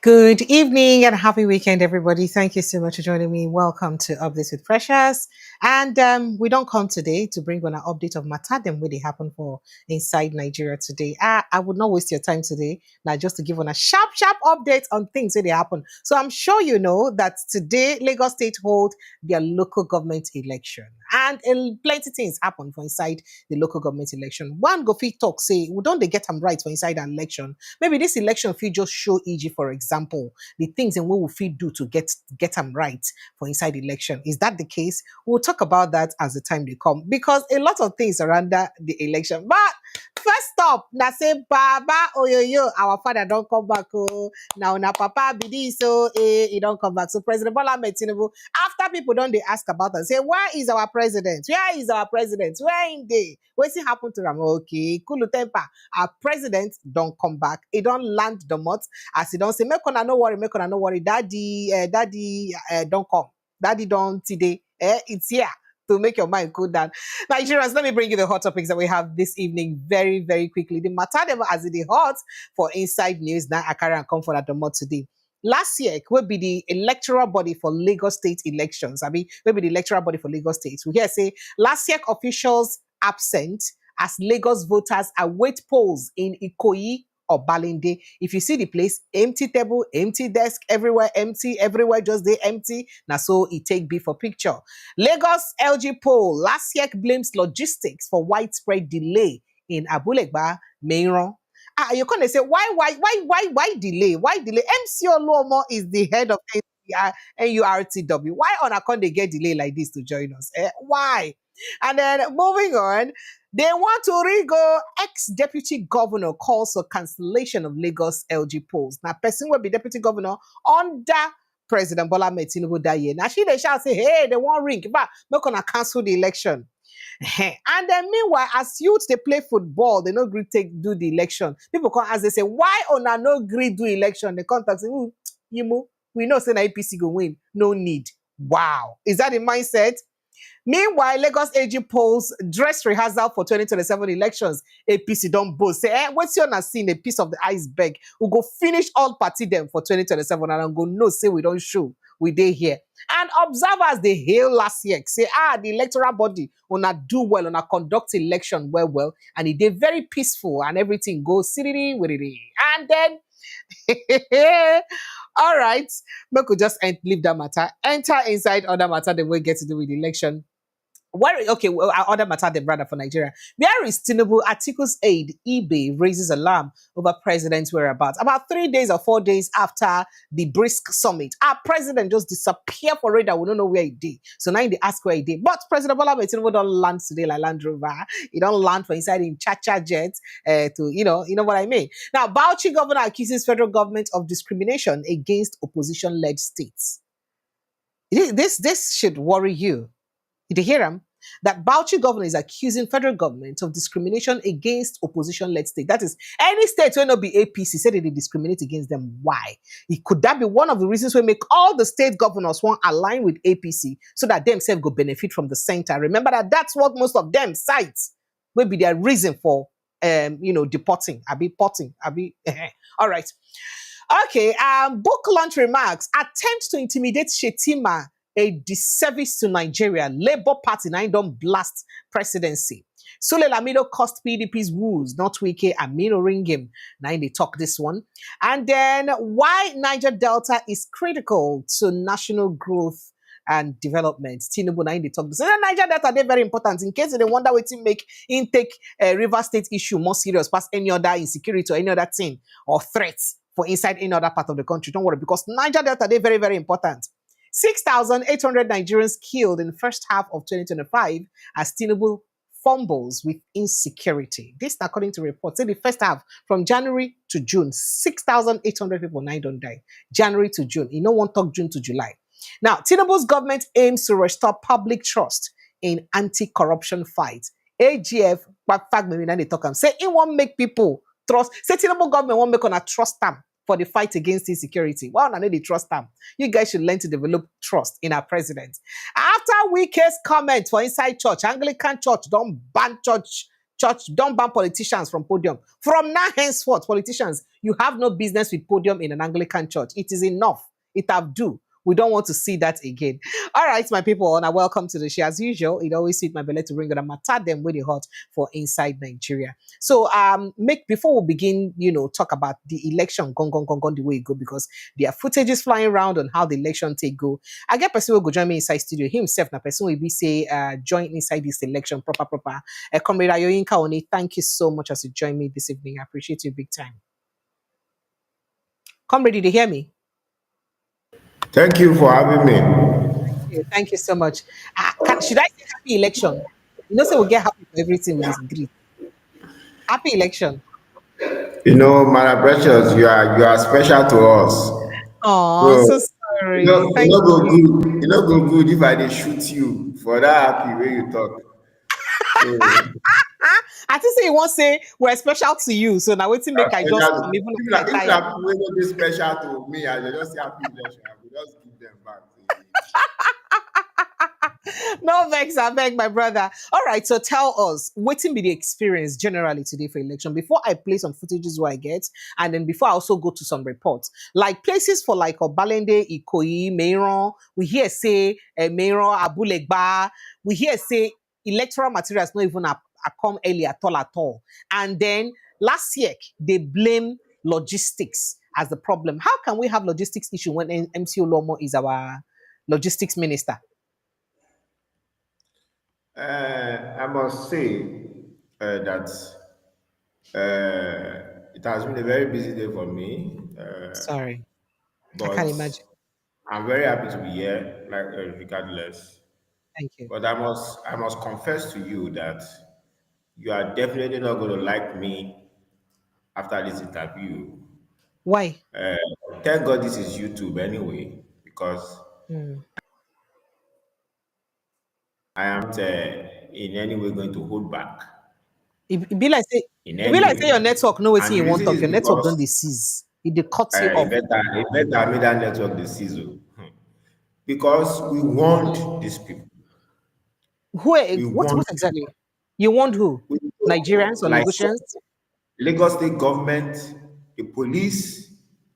Good evening and happy weekend, everybody. Thank you so much for joining me. Welcome to Updates with Precious. And we don't come today to bring on an update of matter them where they happen for inside Nigeria today. I would not waste your time today, now just to give on a sharp update on things where they happen. So I'm sure you know that today Lagos State hold their local government election. And plenty things happen for inside the local government election. One go fit talk say, well, don't they get them right for inside an election? Maybe this election fee just show EG, for example, the things and what we feel do to get them right for inside the election. Is that the case? We'll talk about that as the time they come, because a lot of things are under the election. But first up, na say Baba Oyoyo, our father don't come back. Oh, now na Papa Bidi, so he don't come back. So President Bola Ahmed Tinubu, after people don't they ask about us, say, where is our president? Where is our president? Where in they? What's it happen to them? Okay, Kulu Temper, our president don't come back. He don't land the mot. As he don't say, make una no worry, daddy don't come. Daddy don't today. It's here to make your mind cool down. Nigerians, let me bring you the hot topics that we have this evening very quickly. The matter them as it is hot for inside news. Now I carry and come for that the more today. Last year will be the electoral body for Lagos State elections. I mean, will be the electoral body for Lagos State. We hear say last year officials absent as Lagos voters await polls in Ikoyi or Balinde. If you see the place, empty table, empty desk, everywhere just they empty. Now so it take B for picture. Lagos LG poll last year blames logistics for widespread delay in Abulegba, Meiron. You're gonna say why delay? Why delay? MC Oluomo is the head of NURTW. Why on account they get delay like this to join us? Why? And then moving on, they want to re-go ex-deputy governor calls for cancellation of Lagos LG polls. Now, person will be deputy governor under President Bola Ahmed Tinubu that year. Now, they shall say, hey, they won't ring, but we're going to cancel the election. And then meanwhile, as youths they play football, they no agree do the election. People come as they say, why on a no agree do election? They contact say, we know say na APC go win. No need. Wow. Is that the mindset? Meanwhile, Lagos AG polls dress rehearsal for 2027 elections. APC don't boast. Say, what's your not seeing a piece of the iceberg? We'll go finish all party them for 2027 and I'm go no say we don't show. We dey here. And observers they hail last year. Say, the electoral body wanna do well, wanna conduct election well, and it did very peaceful and everything goes siriri wiriri. And then all right, we could just leave that matter. Enter inside other matter that we get to do with the election. Other matter than brother for Nigeria. Where is Tinubu? Articles aid eBay raises alarm over president's whereabouts. About 3 days or 4 days after the brisk summit, our president just disappeared for radar. We don't know where he did. So now they ask where he did. But President Bola Ahmed Tinubu don't land today like Land Rover. He don't land for inside in Cha-Cha jet to you know what I mean. Now, Bauchi governor accuses federal government of discrimination against opposition-led states. This should worry you. Did you hear him? That Bauchi governor is accusing federal government of discrimination against opposition-led state. That is, any state will not be APC, say they discriminate against them. Why? Could that be one of the reasons we make all the state governors want align with APC so that themselves go benefit from the center? Remember that's what most of them cite will be their reason for deporting. All right. Okay, book launch remarks. Attempt to intimidate Shetima, a disservice to Nigeria. Labour Party now don't blast presidency. Sule Lamido cost PDP's woos, not Wike Amino ring him. Now they talk this one. And then why Niger Delta is critical to national growth and development. Tinubu now they talk this. And Niger Delta, they're very important. In case they wonder what to make intake River State issue more serious past any other insecurity or any other thing or threats for inside any other part of the country. Don't worry, because Niger Delta, they're very important. 6,800 Nigerians killed in the first half of 2025 as Tinubu fumbles with insecurity. This according to reports. In the first half, from January to June, 6,800 people don't die. January to June. You know, one talk June to July. Now, Tinubu's government aims to restore public trust in anti-corruption fight. AGF, they talk say it won't make people trust. Say Tinubu government won't make on a trust them for the fight against insecurity. Well, I know they trust them. You guys should learn to develop trust in our president. After Wike's comment for inside church, Anglican church don't ban church Church, don't ban politicians from podium. From now henceforth, politicians, you have no business with podium in an Anglican church. It is enough. It have do. We don't want to see that again. All right, my people, and I welcome to the show. As usual, it always suits my belly to bring on a matter them with the hot for inside Nigeria. So make before we begin, talk about the election, gone the way it go, because there are footages flying around on how the election take go. I get person will go join me inside studio. Himself, na person will be say join inside this election proper. Comrade Ayoyinka Oni, thank you so much as you join me this evening. I appreciate you big time. Comrade, did you hear me? Thank you for having me. Thank you so much. Should I say happy election? Say we'll get happy for everything with this greed. Happy election. You know, Madam Precious, you are special to us. Oh, So so sorry. Thank you. you know go good if I dey shoot you for that happy way you talk. So I think say you won't say we're special to you. So now waiting make I just come special. even If if I if tire. na people wey no dey special to me, I go just say happy election. I go just give them back. No vex, I beg my brother. All right, so tell us, waiting be the experience generally today for election. Before I play some footages where I get, and then before I also go to some reports, like places for like Obalende, Ikoyi, Meiron, we hear say Meiron, Abulegba, we hear say electoral materials not even come early at all. And then last year they blame logistics as the problem. How can we have logistics issue when MC Olomo is our logistics minister? I must say that it has been a very busy day for me, Sorry. I but can't imagine. I'm very happy to be here, like regardless. Thank you. But I must confess to you that you are definitely not going to like me after this interview. Why? Uh, Thank God this is YouTube anyway, because Hmm. I am not in any way going to hold back It be like say in it be any like say your way. network know And wetin the you want reason talk. is Your network don't because dey seize. It cuts you off. it better made that network the season. Because we want these people. We What want exactly? You want who? we, Nigerians or like Lagosians? Lagos State government, the police,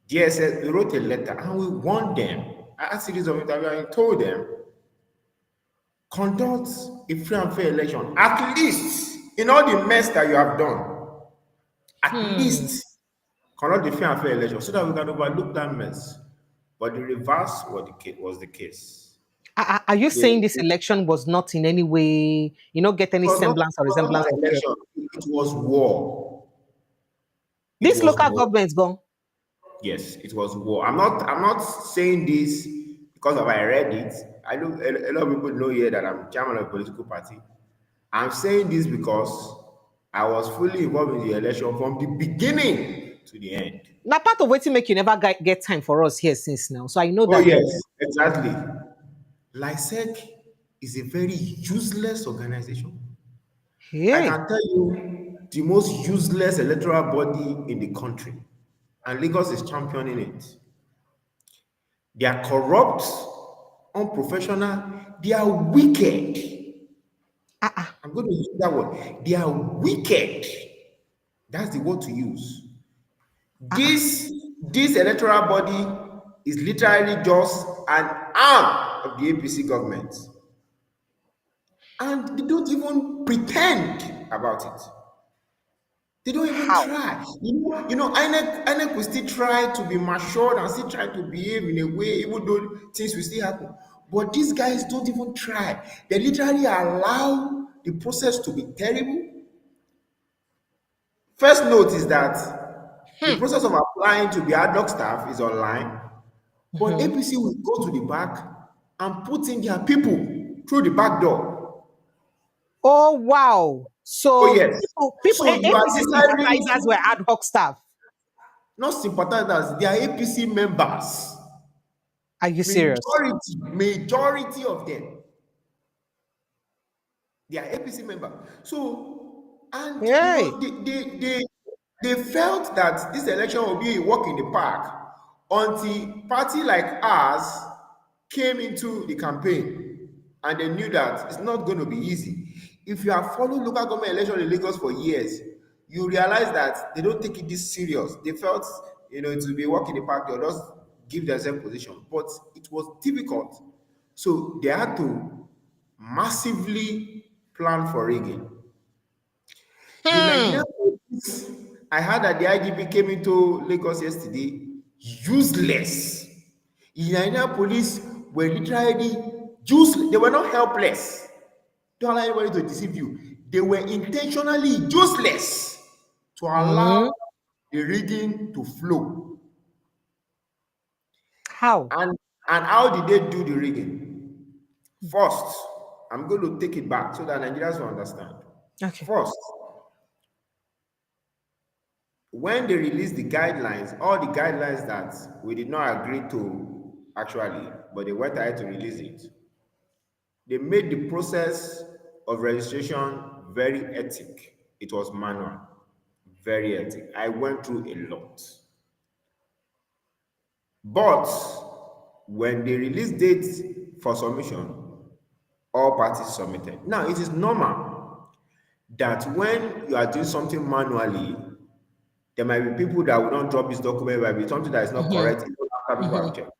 DSS, we wrote a letter and we warned them. I asked series of interview and told them, conduct a free and fair election. At least in all the mess that you have done, at Hmm. least conduct a free and fair election so that we can overlook that mess. But the reverse was the case. Are you saying this It election was not in any way, get any semblance or was not resemblance an of fair? election, it was war. It This was local war. government's gone. Yes, it was war. I'm not saying this because of I read it. I know a lot of people know here that I'm chairman of a political party. I'm saying this because I was fully involved in the election from the beginning to the end. Now part of waiting make you never get time for us here since now. So I know Oh that very yes, exactly. LISEC is a very useless organization. I hey. can tell you the most useless electoral body in the country, and Lagos is championing it. They are corrupt, unprofessional, they are wicked. Ah. I'm going to use that word. They are wicked. That's the word to use. This electoral body is literally just an arm of the APC government. And they don't even pretend about it. They don't even How? try. INEC will still try to be matured and still try to behave in a way, even though things will still happen. But these guys don't even try. They literally allow the process to be terrible. First note is that the process of applying to be ad hoc staff is online, but Mhm. APC will go to the back and put in their people through the back door. Oh wow! Oh So yes. So you are APC sympathizers were literally ad hoc staff. not sympathizers, they are APC members. Are you serious? Majority of them, they are APC members. So, and Hey. they felt that this election will be a walk in the park until party like ours came into the campaign, and they knew that it's not going to be easy. If you have followed local government election in Lagos for years, you realize that they don't take it this serious. They felt, it will be a walk in the park, they'll just give themselves position. But it was difficult. So they had to massively plan for rigging. The Hmm. Nigerian police, I heard that the IGP came into Lagos yesterday, useless. The Nigerian police were literally useless. They were not helpless. Don't allow anybody to deceive you. They were intentionally useless to Hmm. allow the rigging to flow. How? And how did they do the rigging? First, I'm going to take it back so that Nigerians will understand. Okay. First, when they released the guidelines, all the guidelines that we did not agree to actually, but they went ahead to release it, they made the process of registration very ethic. It was manual, very ethic. I went through a lot. But when they released dates for submission, all parties submitted. Now, it is normal that when you are doing something manually, there might be people that will not drop this document, there might be something that is not Hmm. correct, even after people Hmm. have checked.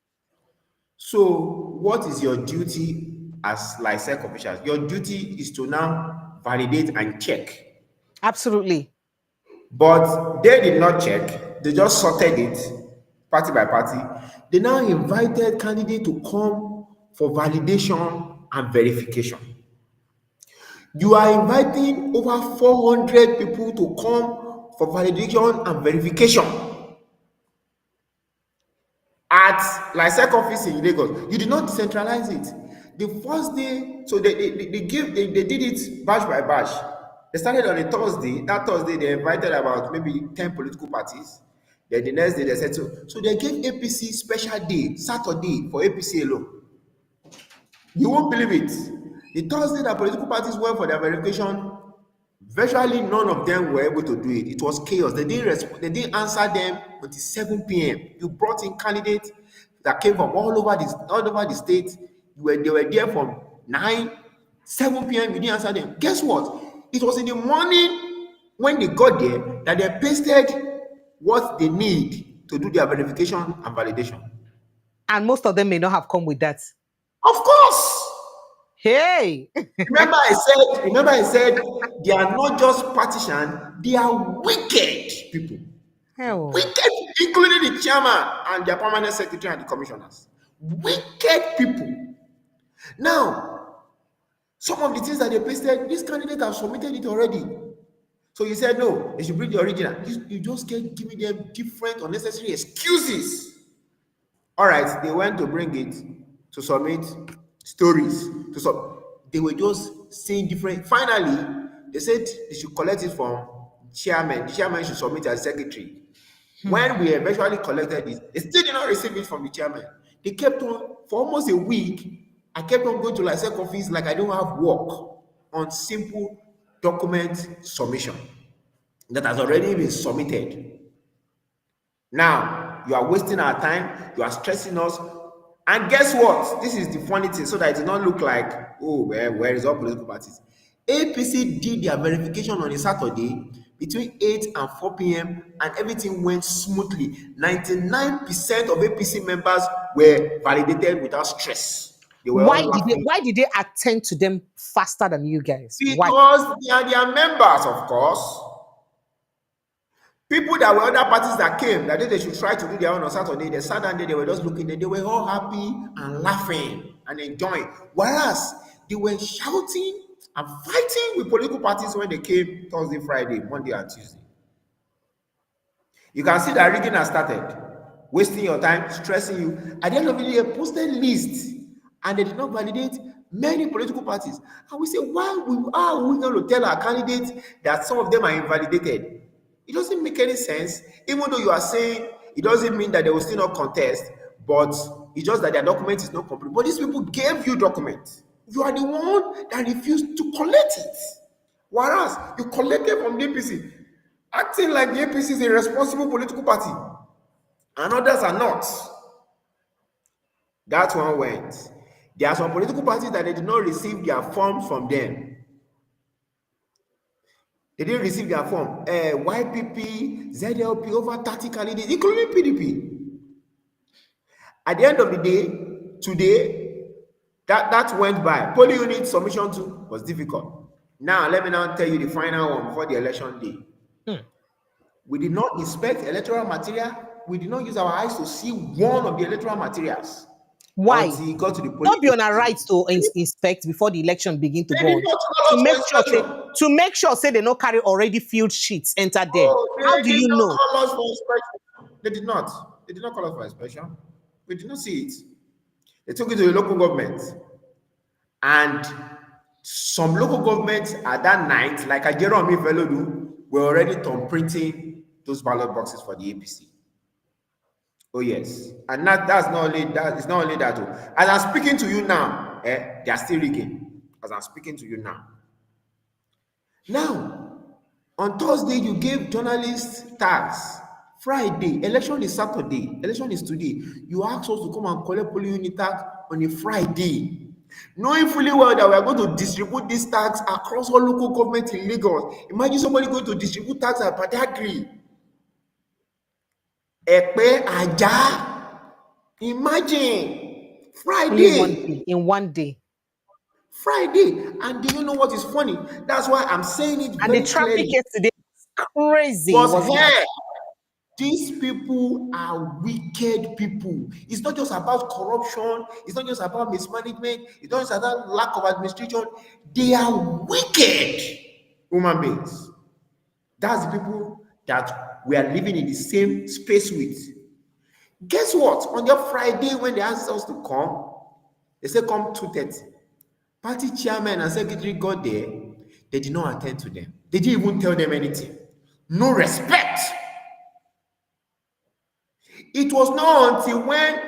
So, what is your duty as LISEC officials? Your duty is to now validate and check. Absolutely. But they did not check, they just sorted it party by party. They now invited candidates to come for validation and verification. You are inviting over 400 people to come for validation and verification at LISEC office in Lagos. You did not decentralize it. The first day, so they did it batch by batch. They started on a Thursday. That Thursday, they invited about maybe 10 political parties. Then the next day, they said so. So they gave APC special day, Saturday, for APC alone. You won't believe it. The Thursday that political parties went for their verification, virtually none of them were able to do it. It was chaos. They didn't answer them until 7 p.m. You brought in candidates that came from all over the state. They were there from 9, 7 p.m. You didn't answer them. Guess what? It was in the morning when they got there that they pasted what they need to do their verification and validation. And most of them may not have come with that. Of course. Hey. Remember I said they are not just partisan, they are wicked people. Hell. Wicked, including the chairman and their permanent secretary and the commissioners. Wicked people. Now, some of the things that they pasted, these candidates have submitted it already. So you said no, they should bring the original. You just kept giving them different unnecessary excuses. All right, they went to bring it to submit stories. They were just saying different. Finally, they said they should collect it from chairman. The chairman should submit as secretary. When we eventually collected it, they still did not receive it from the chairman. They kept on for almost a week. I kept on going to LISEC office like I don't have work on simple document submission that has already been submitted. Now, you are wasting our time, you are stressing us. And guess what? This is the funny thing, so that it does not look like, oh, where is all political parties? APC did their verification on a Saturday between 8 and 4 p.m., and everything went smoothly. 99% of APC members were validated without stress. They were all laughing Why did they attend to them faster than you guys? Why? because they are their members, of course. People that were other parties that came, that they should try to do their own on Saturday, they sat down there, they were just looking there, they were all happy and laughing and enjoying. Whereas they were shouting and fighting with political parties when they came Thursday, Friday, Monday, and Tuesday. You can see that rigging has started, wasting your time, stressing you. At the end of the day, they posted lists and they did not validate many political parties. And we say, how are we going to tell our candidates that some of them are invalidated? It doesn't make any sense. Even though you are saying it doesn't mean that they will still not contest, but it's just that their document is not complete. But these people gave you documents. You are the one that refused to collect it. Whereas you collected from the APC, acting like the APC is a responsible political party, and others are not. That one went. There are some political parties that they did not receive their forms from them. They didn't receive their form. YPP, ZLP, over 30 candidates, including PDP. At the end of the day, today, that went by. Polling unit submission too was difficult. Now, let me now tell you the final one before the election day. Hmm. We did not inspect electoral material. We did not use our eyes to see one of the electoral materials Why? until it got to the polling Not be on a unit. right to inspect before the election begin to They go did on. not To call us make for sure say inspection. they don't carry already filled sheets enter there. Oh, How do they did you not know? call us for inspection. They did not. They did not call us for inspection. We did not see it. They took it to the local government. And some local governments at that night, like Ajero and Velodu, were already printing those ballot boxes for the APC. Oh yes, and that's not only that. It's not only that. Oh. As I'm speaking to you now, they are still rigging. As I'm speaking to you now. Now, on Thursday, you gave journalists tags. Friday, election is Saturday. Election is today. You asked us to come and collect polling unit tag on a Friday, knowing fully well that we are going to distribute these tags across all local government in Lagos. Imagine somebody going to distribute tags at Badagry, Epe, Aja. Imagine Only one day. Friday, In one day. Friday. And do you know what is funny? That's why I'm saying it And the very traffic clearly. yesterday was crazy. It Was was like, here. These people are wicked people. It's not just about corruption. It's not just about mismanagement. It's not just about lack of administration. They are wicked human beings. That's the people that we are living in the same space with. Guess what? On their Friday, when they asked us to come, they said come 2:30. Party chairman and secretary got there. They did not attend to them. They didn't even tell them anything. No respect. It was not until when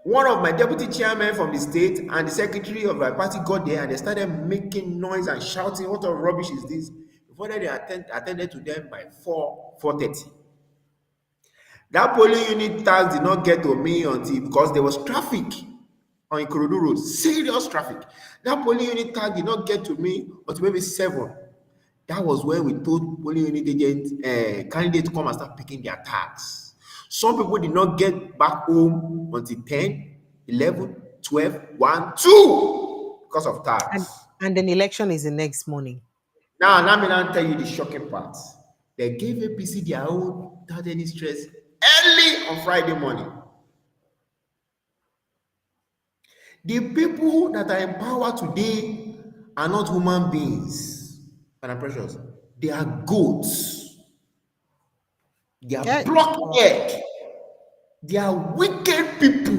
one of my deputy chairmen from the state and the secretary of my party got there and they started making noise and shouting, what of rubbish is this? Before that, they attended to them by 4:30. That polling unit tax did not get to me until because there was traffic on Ikorodu Road, serious traffic. That polling unit tag did not get to me until maybe 7. That was when we told polling unit agent candidates to come and start picking their tags. Some people did not get back home until 10, 11, 12, 1, 2 because of and, tags. and then election is the next morning. Now, let me now tell you the shocking part. They gave APC their own without any stress early on Friday morning. The people that are in power today are not human beings, Madam Precious. They are goats. They are Yeah. blockhead. They are wicked people.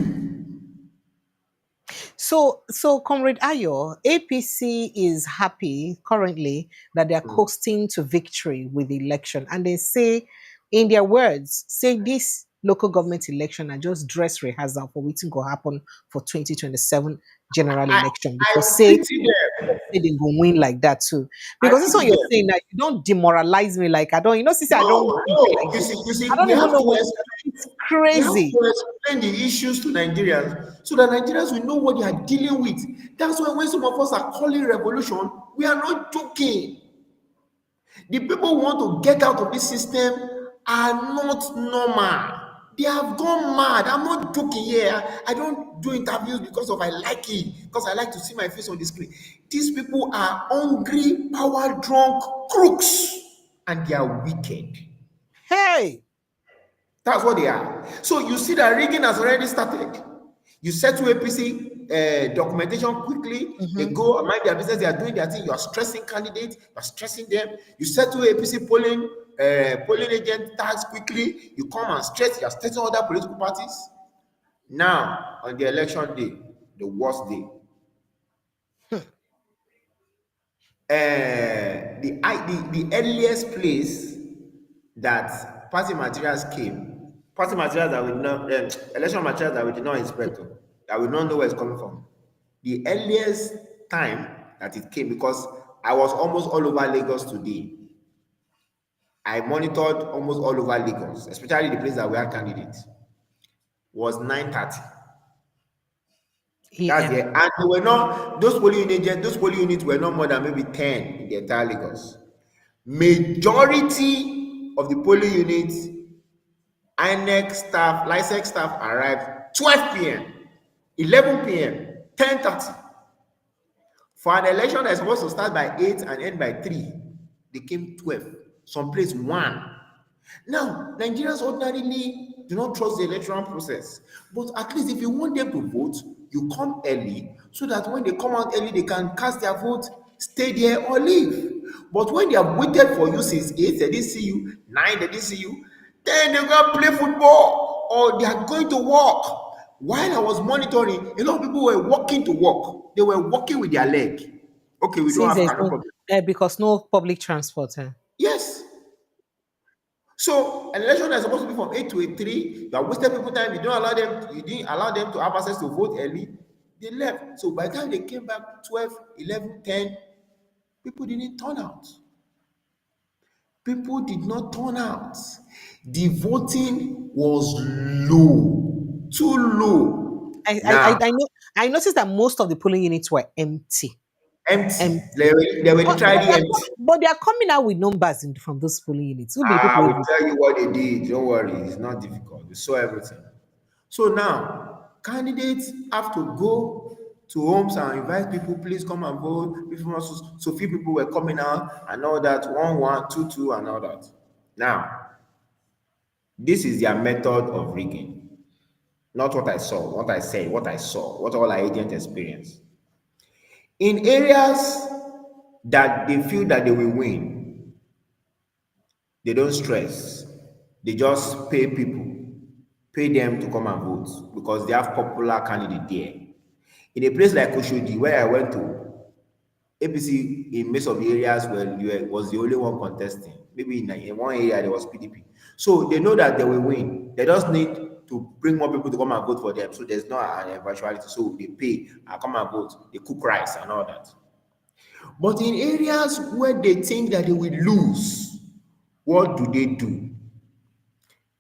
So, Comrade Ayo, APC is happy currently that they are coasting to victory with the election. And they say, in their words, say this local government election are just dress rehearsal for what will happen for 2027 general I, election. I Because say pity them. they go win like that too. I Because this one pity you're them. saying that you don't demoralize me like I don't, since I don't No, do no. like this. You I see, don't even know what it's we have crazy. to explain the issues to Nigerians so that Nigerians will know what they are dealing with. That's why when some of us are calling revolution, we are not joking. The people who want to get out of this system are not normal. They have gone mad. I'm not joking here. I don't do interviews because of I like it, because I like to see my face on the screen. These people are hungry, power drunk crooks, and they are wicked. Hey, That's what they are. So you see that rigging has already started. You settle APC documentation quickly. They mhm. go mind their business. They are doing their thing. You are stressing candidates. You are stressing them. You settle APC polling agent tags quickly. You come and stress. You are stressing other political parties. Now on the election day, the worst day, the earliest place that party materials that we not election materials that we did not expect, that we don't know where it's coming from. The earliest time that it came, because I was almost all over Lagos today. I monitored almost all over Lagos, especially the place that we had candidates, was 9:30. That's EM. the and they were not those polling agents, those polling units were not more than maybe 10 in the entire Lagos. Majority of the polling units, INEC staff, licensed staff arrived 12 p.m., 11 p.m., 10:30. For an election that's supposed to start by 8 and end by 3, they came 12, some place 1. Now, Nigerians ordinarily do not trust the electoral process, but at least if you want them to vote, you come early so that when they come out early, they can cast their vote, stay there, or leave. But when they have waited for you since 8, they didn't see you, 9, they didn't see you, then they go and play football or they are going to work. While I was monitoring, a lot of people were walking to work. They were walking with their leg. Okay, we don't Since have there's canoe no, problem. because no public transport. Yes. So an election that's supposed to be from 8 to 3, you have wasted people time. You didn't allow them to have access to vote early. They left. So by the time they came back 12, 11, 10, people didn't turn out. People did not turn out. The voting was low, too low. Now, I noticed that most of the polling units were empty. empty. Empty. They were literally empty. But they are coming out with numbers from those polling units. Who be the I people who will vote? tell you what they did. Don't worry, it's not difficult. We saw everything. So now, candidates have to go to homes and invite people, please come and vote. People also, so few people were coming out and all that, 1, 1, 2, 2, and all that. Now, this is their method of rigging. Not what I saw, what I said, what I saw, what all our agents experienced. In areas that they feel that they will win, they don't stress. They just pay people, pay them to come and vote because they have popular candidate there. In a place like Oshodi, where I went to, APC in most of the areas where you was the only one contesting. Maybe in one area there was PDP. So they know that they will win. They just need to bring more people to come and vote for them. So there's not an eventuality. So they pay and come and vote. They cook rice and all that. But in areas where they think that they will lose, what do they do?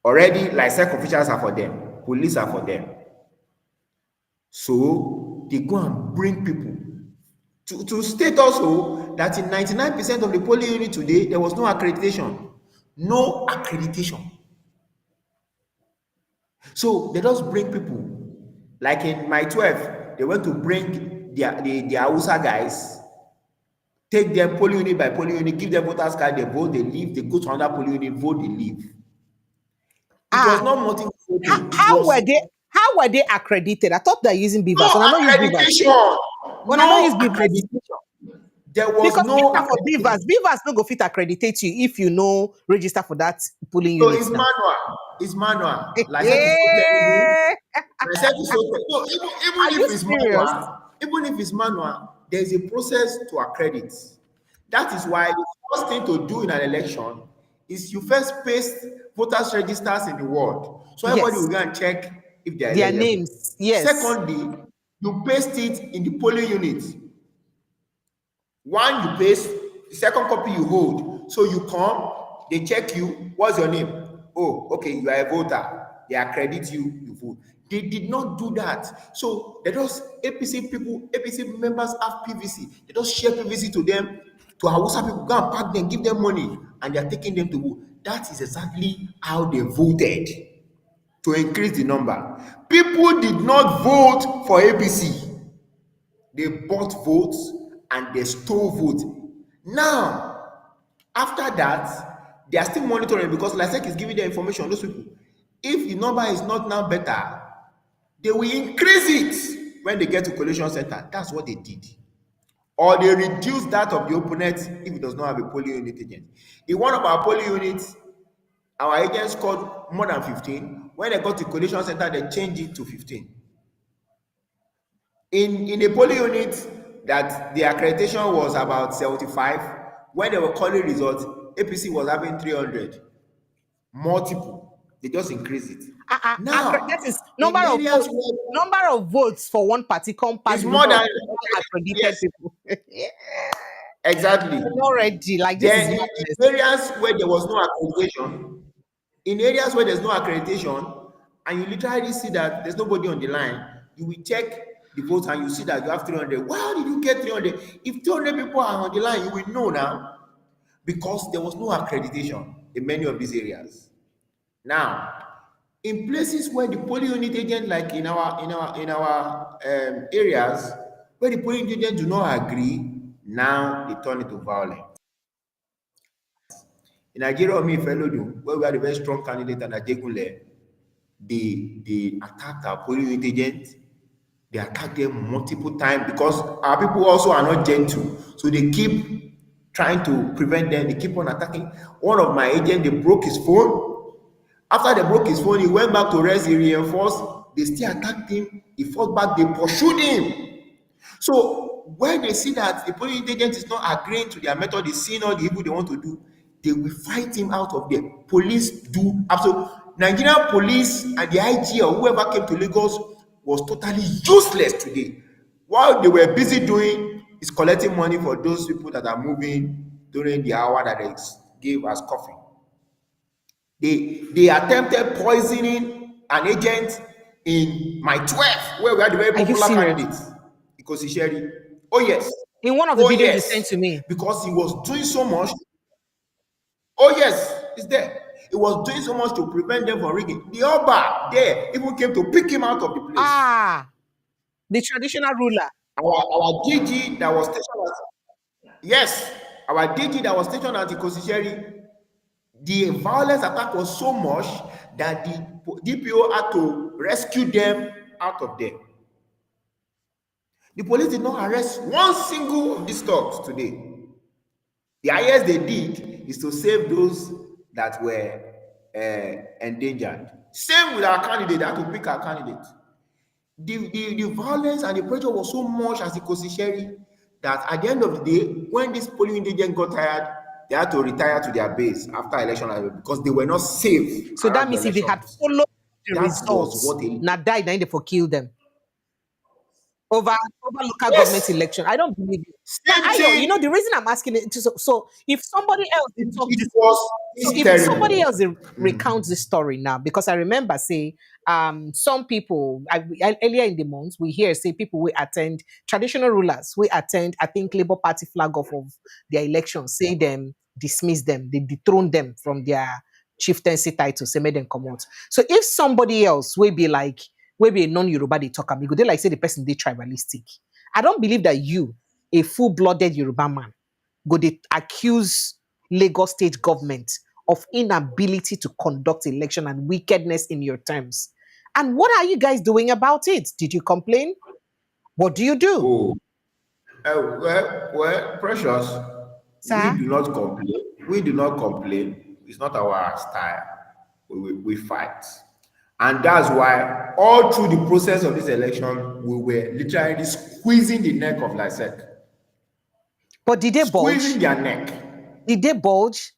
Already, licensed officials are for them, police are for them. So they go and bring people to state also that in 99% of the polling unit today, there was no accreditation. No accreditation. So they just bring people. Like in my 12, they went to bring the Hausa guys, take them polling unit by polling unit, give them voters card, they vote, they leave, they go to another polling unit, vote, they leave. It was Ah, not multi voting, it how was were they? How were they accredited? I thought they're using no beavers, and I don't use beavers. accreditation. When I don't use No beavers, accreditation. There was because no if na for accreditation. beavers no go fit accreditate you if you no register for that polling So unit it's now. manual. It's manual. Like I said, it's so terrible. Eh, I said it's so terrible. No, are even you if it's serious? manual, there's a process to accredit. That is why the first thing to do in an election is you first paste voters registers in the world. So everybody will Yes, go and check if they are their eligible. names. Yes. Secondly, you paste it in the polling unit. One you paste, the second copy you hold. So you come, they check you. What's your name? Oh, okay, you are a voter. They accredit you, you vote. They did not do that. So they just APC people, APC members have PVC. They just share PVC to them, to Hausa people, go and pack them, give them money, and they are taking them to vote. That is exactly how they voted to increase the number. People did not vote for APC. They bought votes and they stole votes. Now, after that, they are still monitoring because LASEC is giving them information. Those people, if the number is not now better, they will increase it when they get to collation center. That's what they did. Or they reduce that of the opponent if it does not have a polling unit agent. In one of our polling units, our agents scored more than 15. When they got to collation center, they changed it to 15. In a polling unit that the accreditation was about 75, when they were calling results, APC was having 300. Multiple. They just increased it. That Now, is in areas where number of votes for one party compared it's the more number of than accredited yes, people. Yeah, exactly. already, like this is Then madness. in areas where there was no accreditation, in areas where there's no accreditation, and you literally see that there's nobody on the line, you will check the votes and you see that you have 300. Why did you get 300? If 200 people are on the line, you will know now. because there was no accreditation in many of these areas. Now, in places where the polling unit agent, like in our areas, where the polling agent do not agree, now they turn it to violence. In Nigeria, me Felodun, where we had a very strong candidate and Ajegunle, they attacked our polling unit agent. They attacked them multiple times because our people also are not gentle. So they keep trying to prevent them. They keep on attacking. One of my agents, they broke his phone. After they broke his phone, he went back to rest, he reinforced. They still attacked him. He fought back, they pursued him. So when they see that the polling agent is not agreeing to their method, they see all the evil they want to do, they will fight him out of there. Police do absolutely. Nigerian police and the IG or whoever came to Lagos was totally useless today. What they were busy doing is collecting money for those people that are moving during the hour that they gave as coffee. They attempted poisoning an agent in my 12, where we had a very Are you popular serious? candidate, Ikosisheri. Oh yes, In one of the oh videos you sent yes, to me. because he was doing so much. Oh yes, it's there. He was doing so much to prevent them from rigging. The Oba there even came to pick him out of the place. Ah, the traditional ruler. Our DG that was stationed at, yes, our DG that was stationed at Ikosisheri, the violence attack was so much that the DPO had to rescue them out of there. The police did not arrest one single of these thugs today. The highest they did is to save those that were endangered. Same with our candidate, they had to pick our candidate. The violence and the pressure was so much as the Kosisheri that at the end of the day, when this polling agent got tired, they had to retire to their base after election because they were not safe So that around the means if they had elections. followed the That was results, what they. now died, then they for kill them over local government Yes, election. I don't believe you. Now, same Ayo, you know thing. the reason I'm asking it. So if somebody else they talk It this, was so it's if somebody terrible. else they recounts this story now, because I remember say some people earlier in the month we hear say people will attend traditional rulers we attend I think Labour Party flag off of their election, say them dismiss them, they dethrone them from their chieftaincy title, say make them come out. So if somebody else will be like will be a non-Yoruba they talk about, they like say the person they tribalistic. I don't believe that you, a full-blooded Yoruba man, go they accuse Lagos state government of inability to conduct election and wickedness in your terms. And what are you guys doing about it? Did you complain? What do you do? Oh, well, precious. We Sir? do not complain. We do not complain. It's not our style. We fight. And that's why all through the process of this election, we were literally squeezing the neck of Lysec, But did they squeezing bulge? their neck. Did they bulge?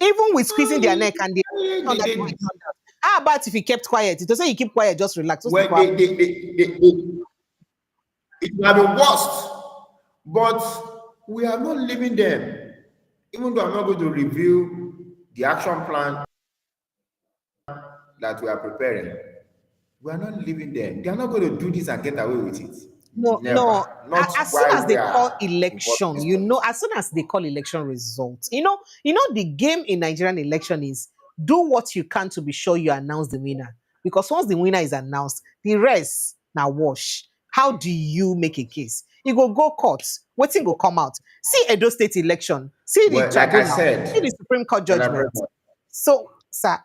Even with squeezing their neck and they turned out the way They, it turned out. How about if he kept quiet? It doesn't say you keep quiet, just relax. Those well, people have it would have been worst, but we are not leaving them. Even though I'm not going to reveal the action plan that we are preparing, we are not leaving them. They are not going to do this and get away with it. no, no. Never. Not As soon while as we they call are involved in election, this process. as soon as they call election results, the game in Nigerian election is do what you can to be sure you announce the winner. Because once the winner is announced, the rest now wash. How do you make a case? You go court, waiting go come out. See Edo State election, see the Well, like I tribunal, see the said, Supreme Court Madam judgment. President, So, sir,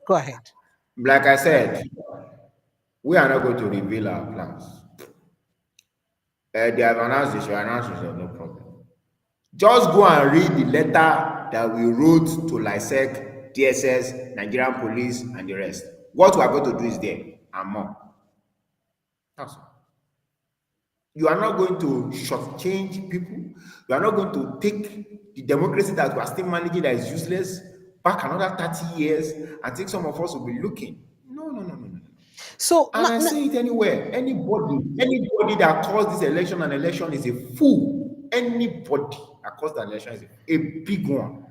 go ahead. like I said, we are not going to reveal our plans. They have announced this, we announced this, no problem. Just go and read the letter that we wrote to LISEC, DSS, Nigerian police, and the rest. What we are going to do is there and more. That's all. You are not going to shortchange people. You are not going to take the democracy that we are still managing that is useless back another 30 years and think some of us will be looking. No, no, no, no, no. So, And I say it anywhere. Anybody that calls this election an election is a fool. Anybody that calls the election is a big one.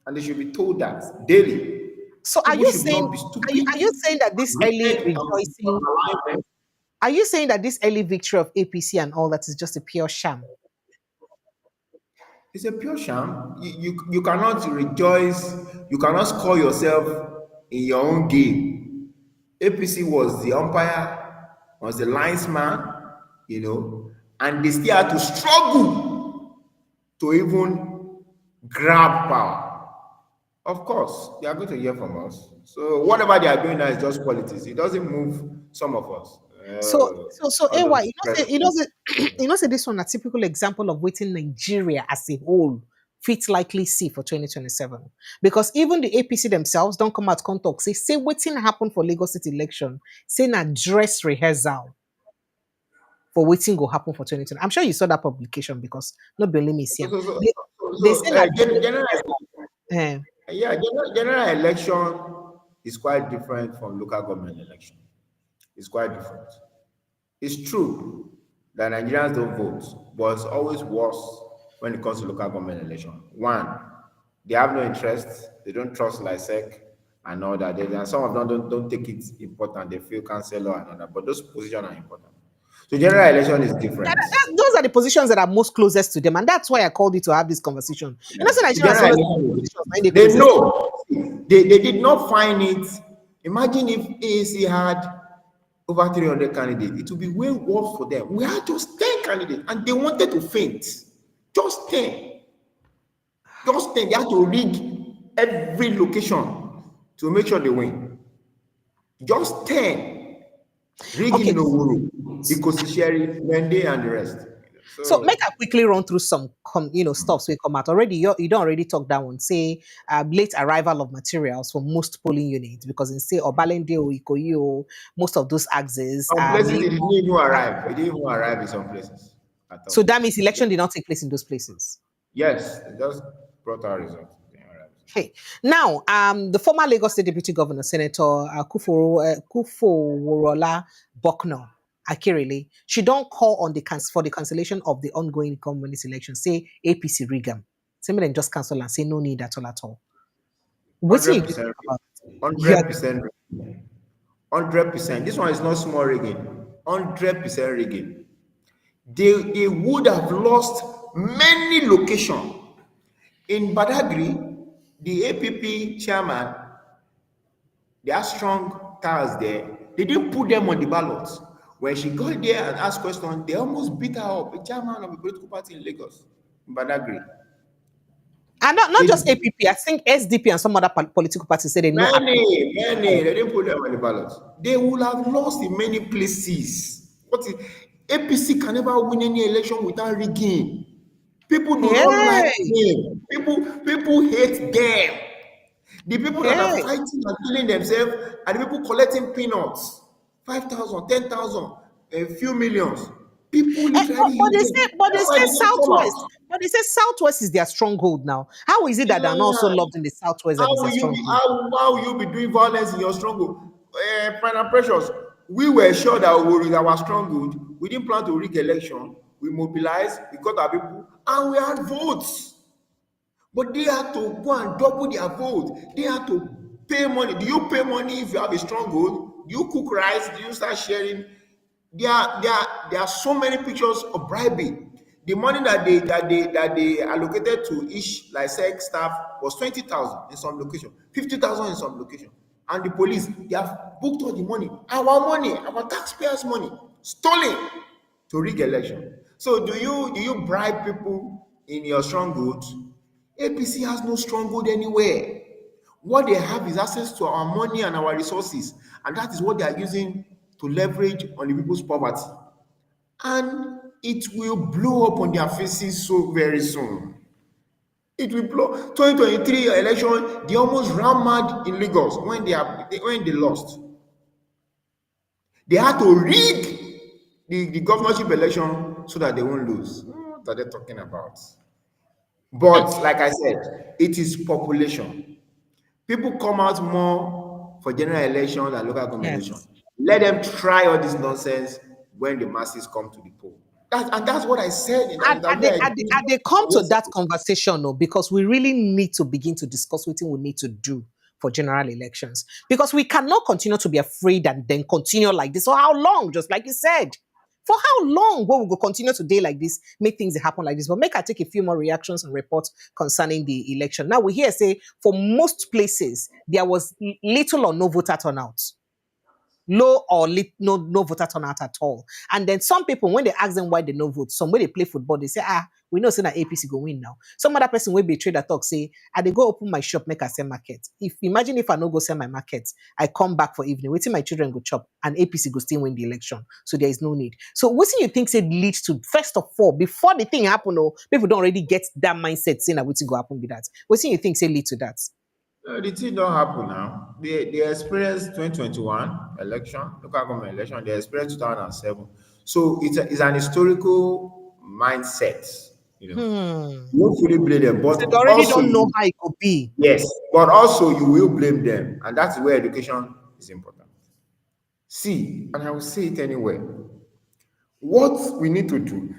And they should be told that daily. so are People you should saying not be are stupid, you saying that this early wicked, and rejoicing malalignment. Are you saying that this early victory of APC and all that is just a pure sham? It's a pure sham. You cannot rejoice, you cannot score yourself in your own game. APC was the umpire, was the linesman, and they still had to struggle to even grab power. Of course, they are going to hear from us. So whatever they are doing now is just politics. It doesn't move some of us. So All AY, those press. this one a typical example of waiting Nigeria as a whole fit likely see for 2027. Because even the APC themselves don't come out come talk, say waiting happen for Lagos City election, say na dress rehearsal for waiting go happen for 2020. I'm sure you saw that publication because not be only me see So, am. so, so, They, so, they so say that general, eh, yeah, general election is quite different from local government election. It's quite different. It's true that Nigerians don't vote, but it's always worse when it comes to local government election. One, they have no interest, they don't trust LISEC and all that. And some of them don't take it important, they feel councillor and all that, but those positions are important. So general election is different. those are the positions that are most closest to them, and that's why I called you to have this conversation. So So Nigerians general always election is positions different. when they They closest. know. They did not find it. Imagine if AAC had over 300 candidates. It would be way worse for them. We had just 10 candidates and they wanted to faint. Just 10. Just 10. They had to rig every location to make sure they win. Just 10. Rigging Okay, in Owuru, Ikosisheri, Mende, and the rest. so make So I quickly run through some stuffs we come out already. You don't already talk that one. Say late arrival of materials for most polling units because in say Obalende or Ikoyi or most of those axes some places it minimum. didn't even arrive. It didn't even arrive in some places at So all. that means election did not take place in those places. Yes, they just brought our results. They arrived. Okay. Now, the former Lagos State Deputy Governor, Senator Kufoworola Bokno Akirele, she don't call on for the cancellation of the ongoing government election. Say APC rigam. Say me then just cancel and say no need at all at all. What do you think 100%. about? Yeah. 100%. 100%. This one is not small rigging. 100% rigging. They would have lost many locations. In Badagry, the APP chairman, they are strong ties there. They didn't put them on the ballot. When she got there and asked questions, they almost beat her up. The chairman of a political party in Lagos, in Badagry. And not They just APP, I think SDP and some other political parties say they no happy. Many, they didn't put them on the ballot. They would have lost in many places. What is APC can never win any election without rigging. People do not like Hey, them. People hate them. The people that are hey. fighting and killing themselves are the people collecting peanuts. 5,000, 10,000, a few millions. People But, literally hate them. they That's why say they don't come Southwest. out. But they say Southwest is their stronghold now. How is it that they're not also Yeah. loved in the Southwest that is their stronghold? How will you be doing violence in your stronghold? Final precious. We were sure that we were in our stronghold. We didn't plan to rig election. We mobilized, we got our people, and we had votes. But they had to go and double their vote. They had to pay money. Do you pay money if you have a stronghold? Do you cook rice? Do you start sharing? There are so many pictures of bribing. The money that they allocated to each LISEC staff was 20,000 in some location, 50,000 in some location. And the police, they have booked all the money, our taxpayers' money, stolen to rig election. So do you bribe people in your strongholds? APC has no stronghold anywhere. What they have is access to our money and our resources, and that is what they are using to leverage on the people's poverty. And it will blow up on their faces so very soon. It will blow. 2023 election, they almost ran mad in Lagos when they lost. They had to rig the governorship election so that they won't lose. What are they talking about? But like I said, it is population. People come out more for general election than local government election. Yes. Let them try all this nonsense when the masses come to the poll. That's what I said in that interview I did And they come to that yesterday. conversation no, because we really need to begin to discuss what we need to do for general elections. Because we cannot continue to be afraid and then continue like this. So how long? Just like you said. For how long will we go continue to day like this, make things happen like this? But make I take a few more reactions and reports concerning the election. Now we hear say for most places there was little or no voter turnout, low or no voter turnout at all. And then some people, when they ask them why they no vote, some way they play football, they say, we know say that APC go win now. Some other person will be trader talk, say, they go open my shop, make I sell market. If imagine if I no go sell my market, I come back for evening, waiting my children go chop, and APC go still win the election. So there is no need. So what do you think say leads to, first of all, before the thing happen, people don't already get that mindset saying that what's go happen with that. What do you think say lead to that? The thing don't happen now. They experienced 2021 election, local government election. They experienced 2007. So it's an historical mindset. You know, Hmm. you won't fully blame them, but So they already also don't know you, how it could be. yes, but also you will blame them, and that's where education is important. See, and I will say it anyway. What we need to do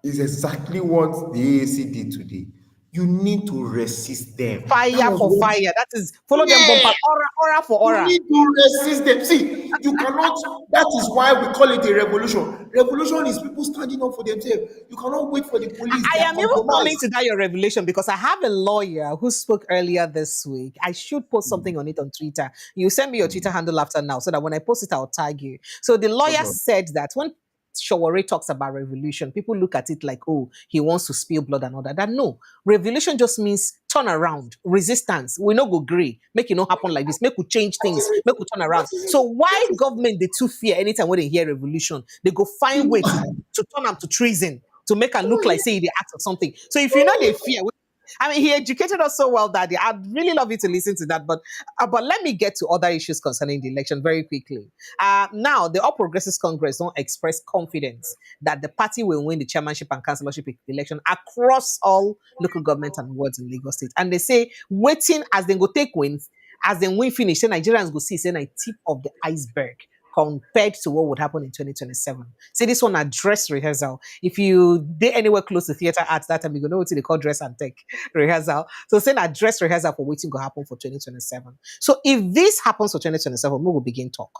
is exactly what the AAC did today. You need to resist them. That Fire was for what. fire. That is follow them Yeah, bumper, aura, aura for you aura. need to resist them. See, you cannot. That is why we call it a revolution. Revolution is people standing up for themselves. You cannot wait for the police. They I are am even coming compromised. to that your revelation because I have a lawyer who spoke earlier this week. I should post something on it on Twitter. You send me your Twitter handle after now so that when I post it, I'll tag you. So the No lawyer problem. said that when Shawore talks about revolution, people look at it like, oh, he wants to spill blood and all that. That no, revolution just means turn around, resistance. We no go agree, make it not happen like this, make we change What things, is it? make we turn What around. is it? So why What is government they too fear anytime when they hear revolution, they go find way to turn them to treason to make her look like say the act of something. So if you know they fear, I mean, he educated us so well, Daddy. I'd really love you to listen to that. But let me get to other issues concerning the election very quickly. Now, the All Progressives Congress don't express confidence that the party will win the chairmanship and councillorship election across all local government and wards in Lagos State. And they say, waiting as they go take wins, as they win finish, say Nigerians go see, say, a tip of the iceberg compared to what would happen in 2027. See, this one a dress rehearsal. If you did anywhere close to theater arts that time, you know what they call dress and tech rehearsal. So saying a dress rehearsal for waiting to happen for 2027. So if this happens for 2027, we will begin talk.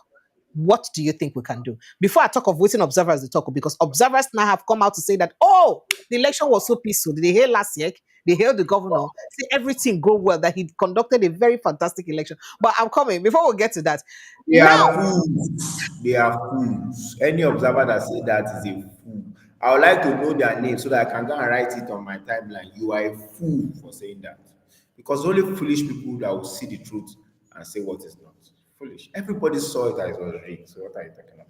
What do you think we can do? Before I talk of waiting observers, they talk because observers now have come out to say that, oh, the election was so peaceful. Did they hear last year? They hailed the governor, say everything go well, that he conducted a very fantastic election. But I'm coming. Before we get to that, They now are fools. They are fools. Any observer that say that is a fool. I would like to know their name so that I can go and write it on my timeline. You are a fool for saying that. Because only foolish people that will see the truth and say what is not. Foolish. Everybody saw it as it was rigged. So what are you talking about?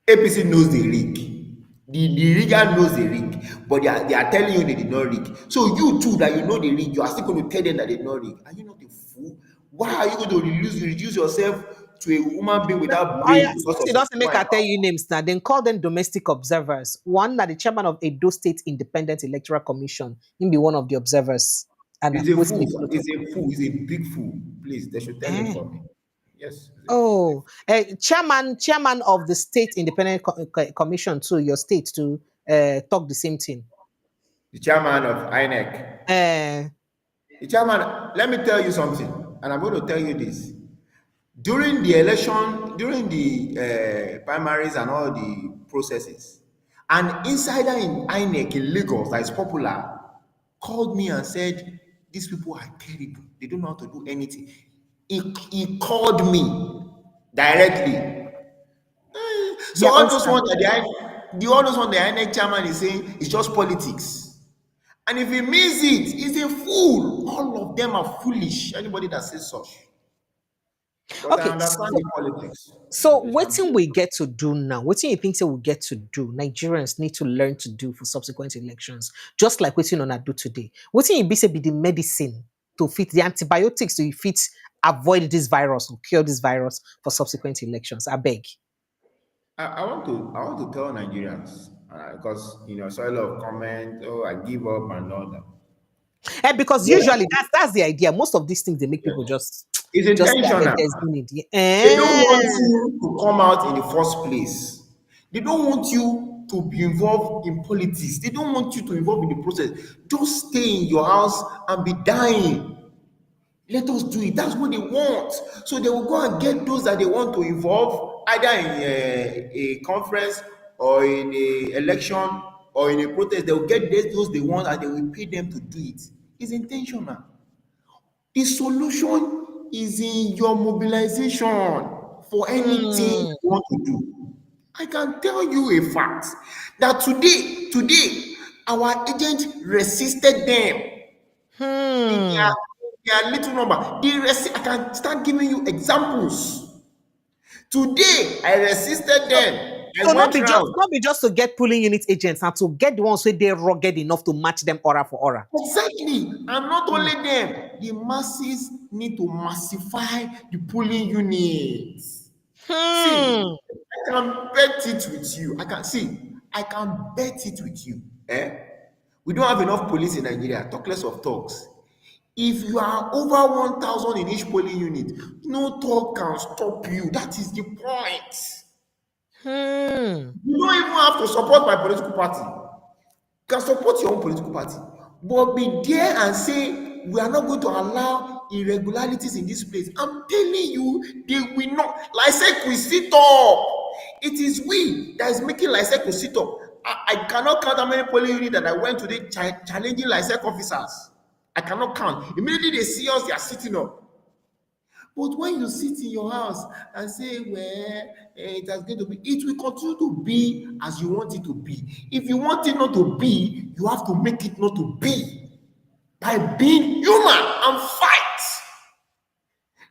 APC knows the rig. The rigger knows the rig, but they are telling you they did not rig. So you too, that you know the rig, you are still going to tell them that they did not rig. Are you not a fool? Why are you going to reduce yourself to a human being without oh yeah, brain because since of you don't make one I tell power? you names now, then call them domestic observers. One that the chairman of Edo State Independent Electoral Commission, him be one of the observers. And He's a what's fool. me follow He's talk? a fool. He's a big fool. Please, they should tell him Eh. for me. Yes, he's a fool. Oh, chairman of the State Independent Commission to your state to talk the same thing. The chairman of INEC. Uh, The chairman, let me tell you something, and I'm going to tell you this. During the election, during the primaries and all the processes, an insider in INEC in Lagos that is popular called me and said, these people are terrible. They don't know how to do anything. He called me directly. So their all own those staff. ones that all those one the INEC chairman is saying is just politics. And if he means it, he's a fool. All of them are foolish. Anybody that says such. But I Okay, understand the politics. so They what can thing we get to do now? What thing you think say we get to do? Nigerians need to learn to do for subsequent elections, just like what you know do today. What thing you be say be the medicine to fit the antibiotics to fit avoid this virus or cure this virus for subsequent elections? I beg. I want to tell Nigerians because I saw a lot of comment. Oh, I give up and all that. And because Yeah, usually that's the idea. Most of these things they make yeah. people just It's just say, I beg, intentional. there's no need. They don't Eh. want you to come out in the first place. They don't want you to be involved in politics. They don't want you to involve in the process. Just stay in your house and be dying. Let us do it. That's what they want. So they will go and get those that they want to involve, either in a conference or in a election or in a protest, they will get those they want and they will pay them to do it. It's intentional. The solution is in your mobilization for anything you Hmm. want to do. I can tell you a fact that today, our agent resisted them in Hmm. their little number. I can start giving you examples. Today, I resisted So, them. I so went round. not be just to get polling unit agents and to get the ones who they rugged enough to match them aura for aura. Exactly. And not Hmm. only them, the masses need to massify the polling units. See, Hmm. I can bet it with you. I can bet it with you. We don't have enough police in Nigeria, talk less of thugs. If you are over 1,000 in each polling unit, no thug can stop you. That is the point. Hmm. You don't even have to support my political party. You can support your own political party, but be there and say we are not going to allow irregularities in this place. I'm telling you, they will not. Lysec will sit up. It is we that is making Lysec will sit up. I cannot count how many polling units that I went today challenging Lysec officers. I cannot count. Immediately they see us, they are sitting up. But when you sit in your house and say, well, it has going to be, it will continue to be as you want it to be. If you want it not to be, you have to make it not to be by being human and fight.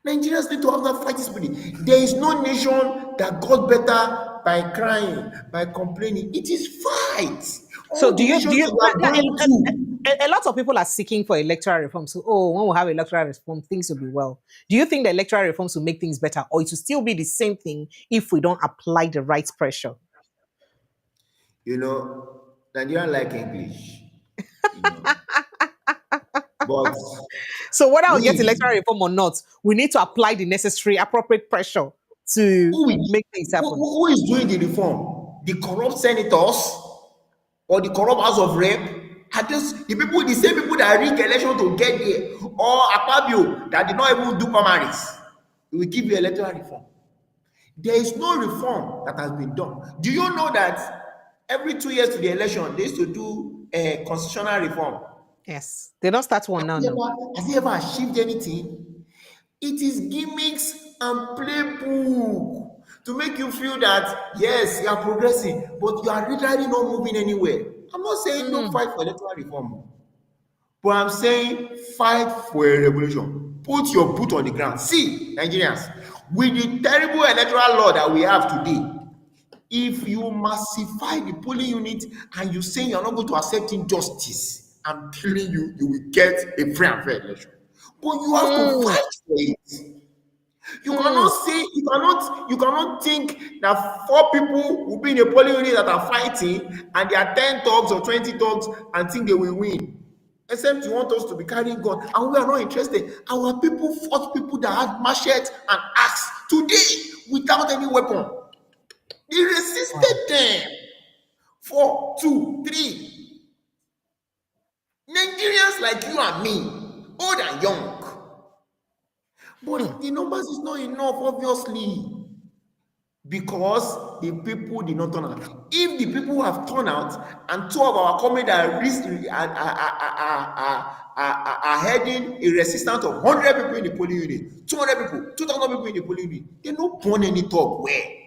Nigerians need to have that fighting spirit. There is no nation that got better by crying, by complaining. It is fight. So All the nations that we are going to. a lot of people are seeking for electoral reform. So, oh, when we have electoral reform, things will be well. Do you think the electoral reforms will make things better, or it will still be the same thing if we don't apply the right pressure? Nigerians like English, you know. But So, whether we get we electoral reform or not, we need to apply the necessary, appropriate pressure to make things happen. who is doing the reform? The corrupt senators or the corrupt house of rep? Are just the same people that rig election to get there, or Akpabio that did not even do primaries? We will give you electoral reform. There is no reform that has been done. Do you know that every 2 years to the election they used to do a constitutional reform? Yes, they don't start one now. No. Has he ever achieved anything? It is gimmicks and playbook to make you feel that yes, you are progressing, but you are literally not moving anywhere. I'm not saying no Hmm. fight for electoral reform, but I'm saying fight for a revolution. Put your boot on the ground. See, Nigerians, with the terrible electoral law that we have today, if you massify the polling unit and you say you're not going to accept injustice, I'm telling you, you will get a free and fair election. But you have to Hmm. fight for it. Hmm. You cannot think that four people will be in a polling unit that are fighting and there are 10 thugs or 20 thugs and think they will win. Except you want us to be carrying gun, and we are not interested. Our people fought people that had machete and axe today without any weapon. They resisted Wow. them. 4, 2, 3. Nigerians like you and me, old and young. Hmm. But the numbers is not enough, obviously, because the people did not turn out. If the people have turned out and two of our comrades are heading a resistance of 100 people in the polling unit, 200 people, 2,000 people in the polling unit, they no born any talk where.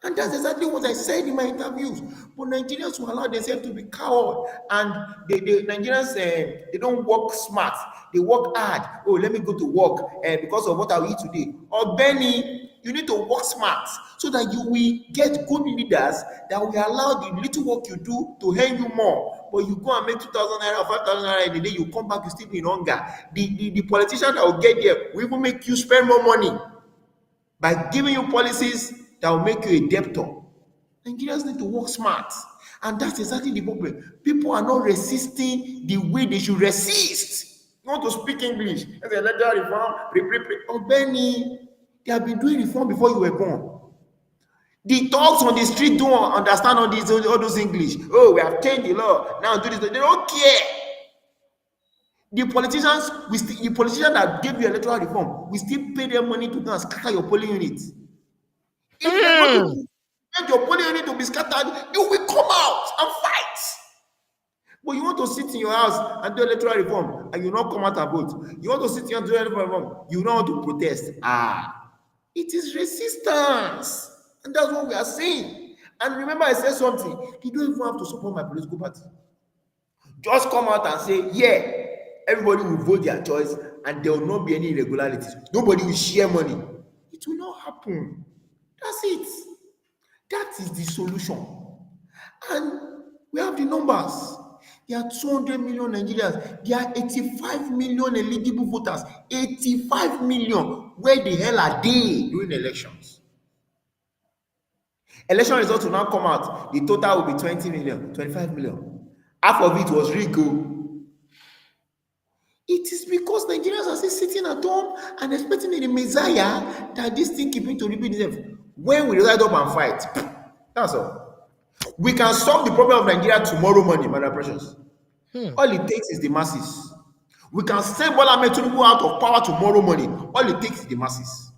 And that's exactly what I said in my interviews. But Nigerians will allow themselves to be cowed. And Nigerians, they don't work smart. They work hard. Oh, let me go to work because of what I will eat today. Or Benny, you need to work smart so that you will get good leaders that will allow the little work you do to earn you more. But you go and make 2,000 naira or 5,000 naira in the day, you come back, you still be in hunger. The politician that will get there will even make you spend more money by giving you policies that will make you a debtor. Nigerians need to work smart. And that's exactly the problem. People are not resisting the way they should resist. You want to speak English? As a electoral reform, oh, Benny, they have been doing reform before you were born. The dogs on the street don't understand all those English. Oh, we have changed the law. Now do this. They don't care. The politicians that gave you electoral reform, we still pay them money to go and scatter your polling units. If you are not Hmm. able, When your polling unit to be scattered, you will come out and fight. But you want to sit in your house and do electoral reform and you not come out and vote. You want to sit here and do electoral reform, you don't want to protest. It is resistance. And that's what we are saying. And remember, I said something. You don't even have to support my political party. Just come out and say, yeah, everybody will vote their choice and there will not be any irregularities. Nobody will share money. It will not happen. That's it. That is the solution. And we have the numbers. There are 200 million Nigerians. There are 85 million eligible voters. 85 million. Where the hell are they during elections? Election results will now come out. The total will be 20 million, 25 million. Half of it was rigged. It is because Nigerians are still sitting at home and expecting a Messiah that this thing keeping to repeat itself. When we rise up and fight, that's all. We can solve the problem of Nigeria tomorrow morning, Madam Precious. Hmm. All it takes is the masses. We can send Bola Ahmed Tinubu out of power tomorrow morning. All it takes is the masses.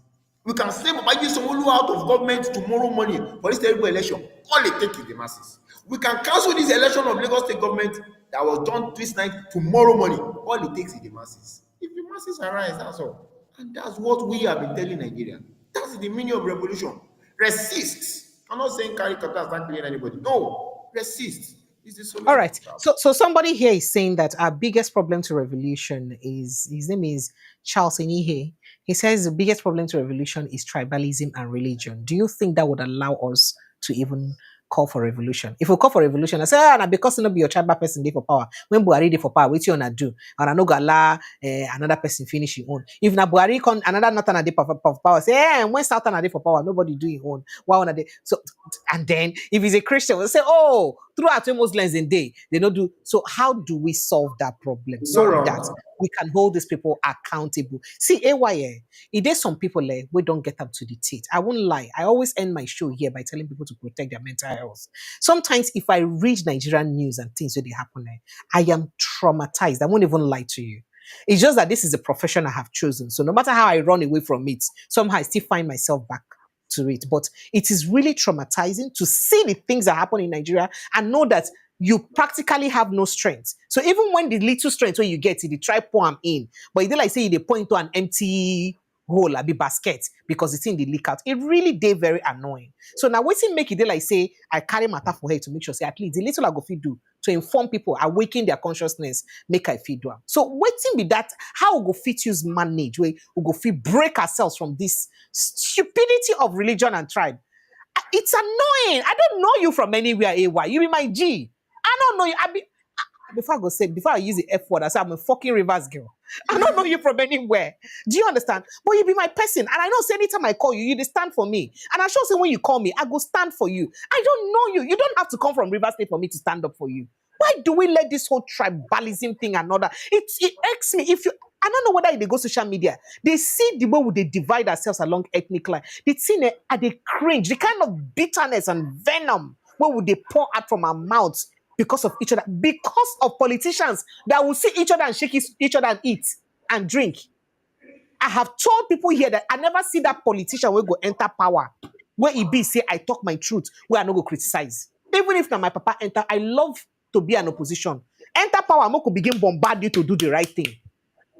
We can send Babajide Sanwo-Olu out of government tomorrow morning for this terrible election. All it takes is the masses. We can cancel this election of Lagos State government that was done this night tomorrow morning. All it takes is the masses. If the masses arise, that's all. And that's what we have been telling Nigeria. That's the meaning of revolution. Resist. I'm not saying carry cutlass and killing anybody. No, resist is the All solution. right. So somebody here is saying that our biggest problem to revolution is his name is Charles Inihe. He says the biggest problem to revolution is tribalism and religion. Do you think that would allow us to even call for revolution? If we call for revolution, I say, na because you no be your tribal person dey for power. When Buhari dey for power, what you wanna do? And I no go allow another person finish his own. If na Buhari come another northern dey for power, say, when southern dey for power, nobody do his own. Why wanna dey? So and then if he's a Christian, we'll say, oh, throughout when Muslims in day, they don't do. So how do we solve that problem It's not so that wrong. we can hold these people accountable? See, AYA, it is some people we don't get up to the teeth. I won't lie. I always end my show here by telling people to protect their mental health. Sometimes if I read Nigerian news and things where they happen, I am traumatized. I won't even lie to you. It's just that this is a profession I have chosen. So no matter how I run away from it, somehow I still find myself back to it. But it is really traumatizing to see the things that happen in Nigeria and know that you practically have no strength. So even when the little strength when you get it, they try pour them in. But it like say they point to an empty hole, a big basket, because it's in the leak out. It really they very annoying. So now what's it make it they like say I carry matter for her to make sure say at least the little I go fit do to inform people, awaken their consciousness, make I fit do am. So waiting be that how we go fit use manage, we go fit break ourselves from this stupidity of religion and tribe. It's annoying. I don't know you from anywhere, AY. You be my G. I don't know you. Before I go say, before I use the F word, I say I'm a fucking reverse girl. I don't know you from anywhere. Do you understand? But you be my person. And I know say anytime I call you, you dey stand for me. And I sure say when you call me, I go stand for you. I don't know you. You don't have to come from River State for me to stand up for you. Why do we let this whole tribalism thing and all that? It irks me. If you I don't know whether they go social media, they see the way we they divide ourselves along ethnic line. They see at they cringe, the kind of bitterness and venom where would they pour out from our mouths because of each other, because of politicians that will see each other and shake each other and eat and drink. I have told people here that I never see that politician will go enter power where he be say I talk my truth, where I no go criticize. Even if now my papa enter, I love to be an opposition. Enter power, I could begin bombard you to do the right thing.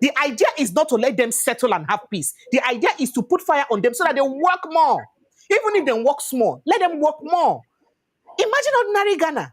The idea is not to let them settle and have peace. The idea is to put fire on them so that they work more. Even if they work small, let them work more. Imagine ordinary Ghana.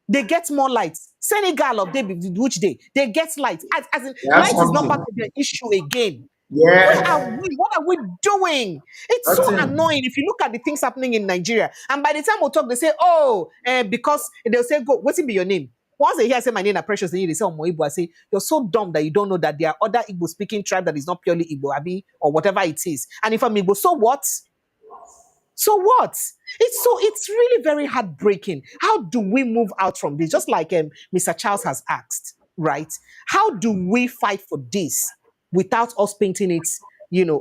They get more lights. Senegal of day, which day? They get light. As in, That's light is not part something. of the issue again. Where are Yeah. we? What are we doing? It's so Nothing. annoying if you look at the things happening in Nigeria. And by the time we talk, they say, oh, because they'll say, go, what's it be your name? Once they hear say my name are precious, then they say, oh, Igbo. I say, you're so dumb that you don't know that there are other Igbo speaking tribe that is not purely Igbo, Abi, or whatever it is. And if I'm Igbo, so what? So what? It's really very heartbreaking. How do we move out from this? Just like Mr. Charles has asked, right? How do we fight for this without us painting it,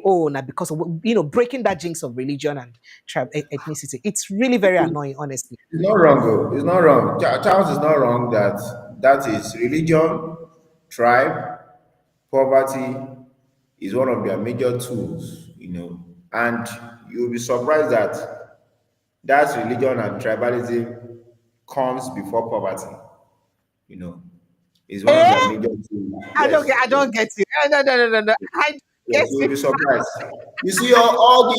oh, now because of breaking that jinx of religion and tribe ethnicity? It's really very annoying, honestly. It's not wrong, though. It's not wrong. Charles is not wrong that that is religion, tribe, poverty is one of their major tools, And you'll be surprised that that religion and tribalism comes before poverty. You know, is one of Eh? their major things. Yes, I yes, don't get you. No. I don't yes. get You'll you. be surprised. You see, all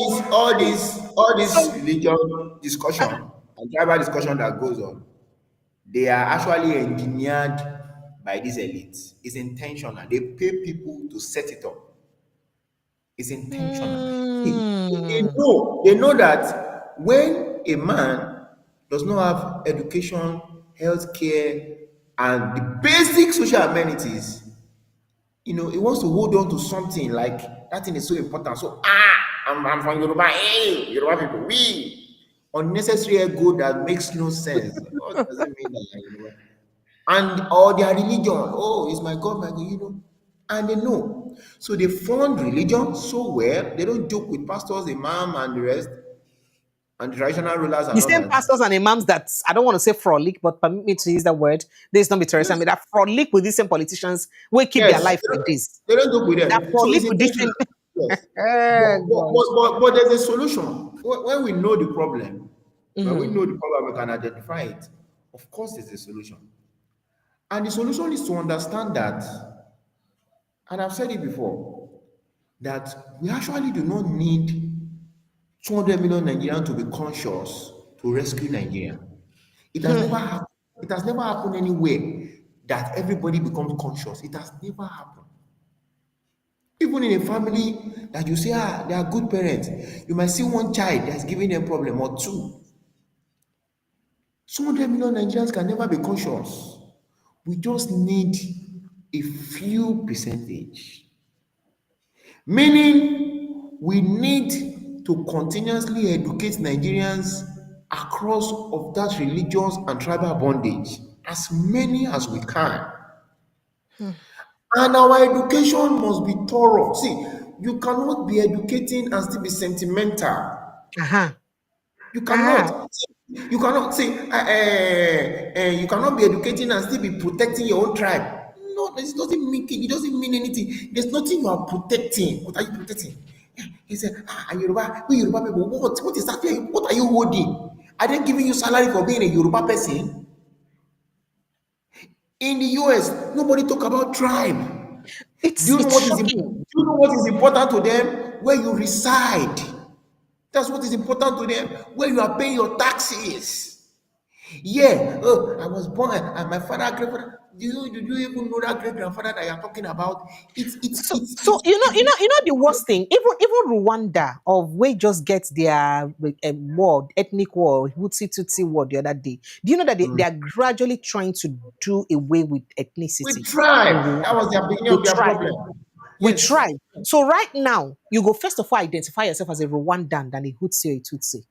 this So, religion discussion and tribal discussion that goes on, they are actually engineered by these elites. It's intentional. They pay people to set it up. It's intentional. See, hmm. they know that when a man does not have education, healthcare, and the basic social amenities, he wants to hold on to something like that thing is so important. So, I'm from Yoruba. Hey, Yoruba people, we unnecessary ego that makes no sense. What does it mean that? And or their religion, oh, it's my God, my God. And they know. So they fund religion so well, they don't joke with pastors, imam, and the rest, and the traditional rulers The and all same that. pastors and imams that I don't want to say frolic, but permit me to use that word. There's not be Teresa. I Yes, mean, that frolic with these same politicians will keep their yes, life like this. they don't joke with That them. So it's frolic with this intentional. same. Yes. Oh God. But there's a solution. When we know the problem, when we Mhm. know the problem, we can identify it. Of course, there's a solution. And the solution is to understand that, and I've said it before, that we actually do not need 200 million Nigerians to be conscious to rescue Nigeria. It has never happened. It has never happened anywhere that everybody becomes conscious. It has never happened. Even in a family that you say, they are good parents, you might see one child that's giving them problem or two. 200 million Nigerians can never be conscious. We just need a few percentage. Meaning, we need to continuously educate Nigerians across of that religious and tribal bondage, as many as we can. And our education must be thorough. See, you cannot be educating and still be sentimental. Uh-huh. You Uh-huh. cannot. You cannot say you cannot be educating and still be protecting your own tribe. No, this doesn't mean it doesn't mean anything. There's nothing you are protecting. What are you protecting? He said, Yoruba, we Yoruba people, what is that? What are you holding? Are they giving you salary for being a Yoruba person? In the US, nobody talk about tribe. Do you know It's do shocking. you know what is important to them? Where you reside. That's what is important to them. Where you are paying your taxes. Yeah. Oh, I was born and my father, grandfather. Do you even know that great grandfather that you're talking about? So you know the worst thing, even Rwanda of where just get their war, ethnic war, Hutsi Tutsi war the other day. Do you know that they are gradually trying to do away with with ethnicity in tribe. That Rwanda? was their beginning We of their try. problem. We Yes. try. So right now, you go first of all identify yourself as a Rwandan than a Hutsi or a Tutsi.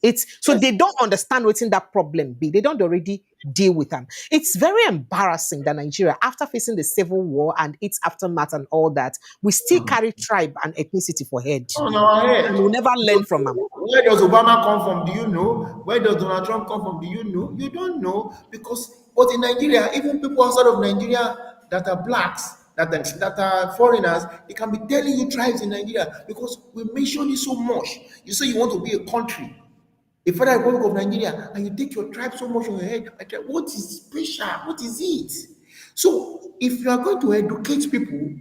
It's so Yes. they don't understand what's in that problem be. They don't already deal with them. It's very embarrassing that Nigeria, after facing the civil war and its aftermath and all that, we still carry tribe and ethnicity for head. On our And we'll head. never learn from them. Where does Obama come from? Do you know? Where does Donald Trump come from? Do you know? You don't know because, but in Nigeria, even people outside of Nigeria that are blacks, that are foreigners, they can be telling you tribes in Nigeria because we mention it so much. You say you want to be a country, a federal republic of Nigeria, and you take your tribe so much on your head. What is special? What is it? So, if you are going to educate people,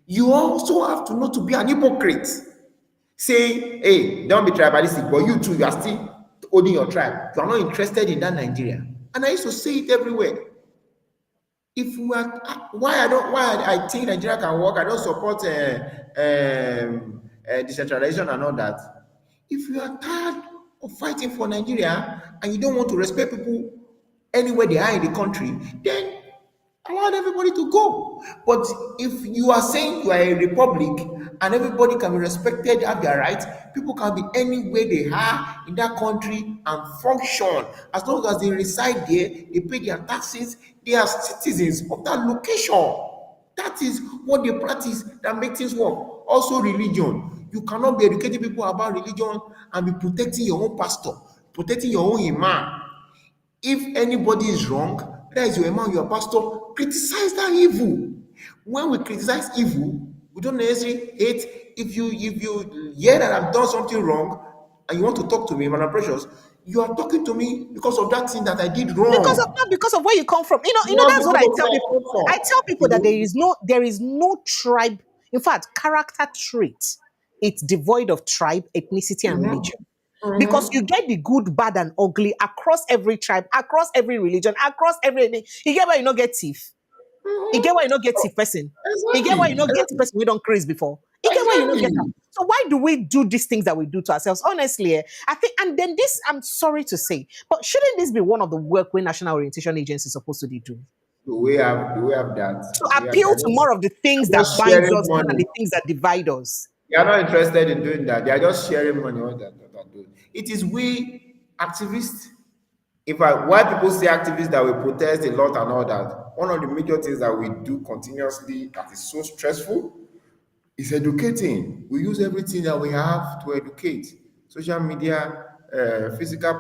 you also have to not to be an hypocrite. Say, hey, don't be tribalistic, but you too, you are still holding your tribe. You are not interested in that Nigeria. And I used to say it everywhere. If we are, why I think Nigeria can work, I don't support decentralization and all that. If you are tired of fighting for Nigeria and you don't want to respect people anywhere they are in the country, then allow everybody to go. But if you are saying you are a republic and everybody can be respected, have their rights, people can be anywhere they are in that country and function. As long as they reside there, they pay their taxes, they are citizens of that location. That is what they practice that makes things work. Also, religion. You cannot be educating people about religion and be protecting your own pastor, protecting your own imam. If anybody is wrong, whether it's your imam, your pastor, criticize that evil. When we criticize evil, we don't necessarily hate. If you hear that I've done something wrong and you want to talk to me, Madam Precious, You are talking to me because of that thing that I did Because of wrong, not because of where you come from. not That's what because I of tell where I people. come I tell from. people that there is no tribe. In fact, character trait. It's devoid of tribe, ethnicity, and religion. Because you get the good, bad, and ugly across every tribe, across every religion, across every. You get why you not get thief. You get why you not get thief person. You get why you Exactly. not get person we don't craze before. You get why you not get them. Exactly. So why do we do these things that we do to ourselves? Honestly, I think, and then this, I'm sorry to say, but shouldn't this be one of the work we National Orientation Agency is supposed to be doing? Do we have that? To Do we have appeal that? to more of the things They're that just binds sharing us more than money. the things that divide us. They are not interested in doing that. They are just sharing money. What they're doing. It is we activists. In fact, why people say activists that we protest a lot and all that, one of the major things that we do continuously that is so stressful is educating. We use everything that we have to educate. Social media, physical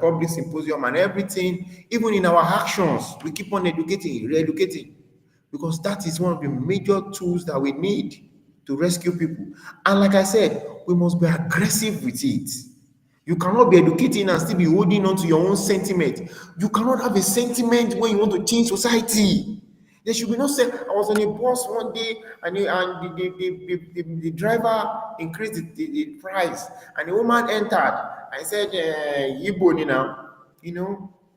public symposium, and everything. Even in our actions, we keep on educating, re-educating, because that is one of the major tools that we need to rescue people. And like I said, we must be aggressive with it. You cannot be educating and still be holding on to your own sentiment. You cannot have a sentiment when you want to change society. There should be no say. I was on a bus one day and the driver increased the price and the woman entered. I said, Yibo ni now.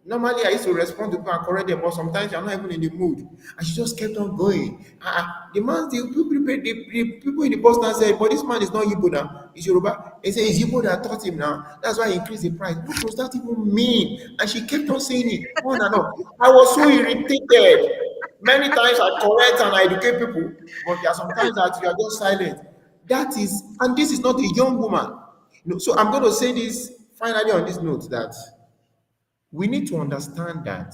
Normally I used to respond to people and correct them, but sometimes you're not even in the mood. And she just kept on going. The people in the bus now said, but this man is not Igbo now, he's Yoruba. They say it's Igbo that taught him now. That's why he increased the price. What does that even mean? And she kept on saying it on and on. I was so irritated. Many times I correct and I educate people, but there are sometimes that you are just silent. That is, and this is not a young woman. So I'm going to say this finally on this note that we need to understand that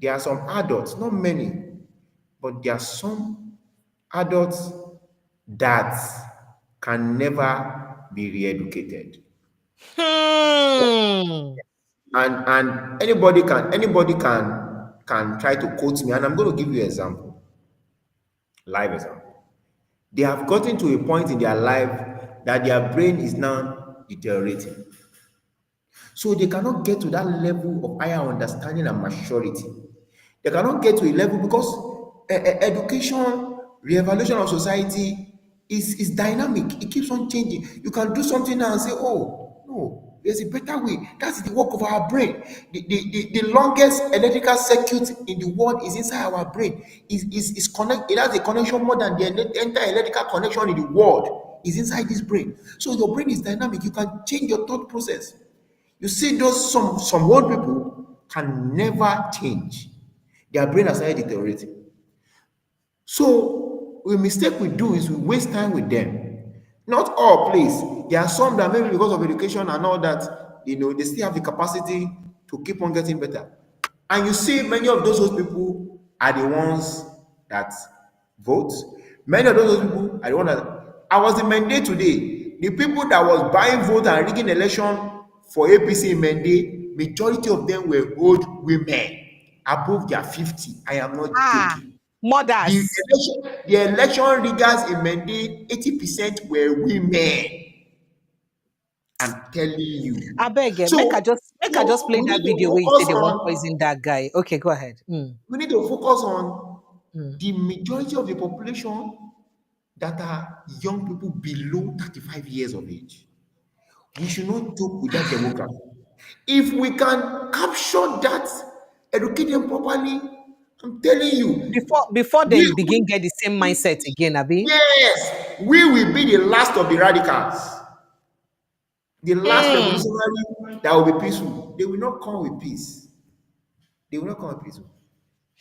there are some adults, not many, but there are some adults that can never be re-educated. Hmm. And anybody can try to quote me, and I'm going to give you an example, live example. They have gotten to a point in their life that their brain is now deteriorating. So they cannot get to that level of higher understanding and maturity. They cannot get to a level because education, re-evaluation of society is dynamic. It keeps on changing. You can do something now and say, oh, no, there's a better way. That's the work of our brain. The longest electrical circuit in the world is inside our brain. Is connect. It has a connection more than the entire electrical connection in the world is inside this brain. So your brain is dynamic. You can change your thought process. You see, those some old people can never change. Their brain has started deteriorating. So the mistake we do is we waste time with them. Not all, please. There are some that maybe because of education and all that, they still have the capacity to keep on getting better. And you see, many of those people are the ones that vote. Many of those people are the ones that. I was in Mende today. The people that was buying vote and rigging election for APC in Mende, majority of them were old women above their 50. I am not Ah, joking. The mothers. election, the election riggers in Mende, 80% were women. I'm telling you. I beg, make I So, just make I just so play we that need to video where you say focus they want on poison that guy. Okay, go ahead. Mm, we need to focus on mm. the majority of the population that are young people below 35 years of age. We should not joke with that demography. If we can capture that, educate them properly, I'm telling you, Before they begin we, get the same mindset again, Abi. yes, we will be the last of the radicals, the last Mm. revolutionary that will be peaceful. They will not come with peace. They will not come with peace.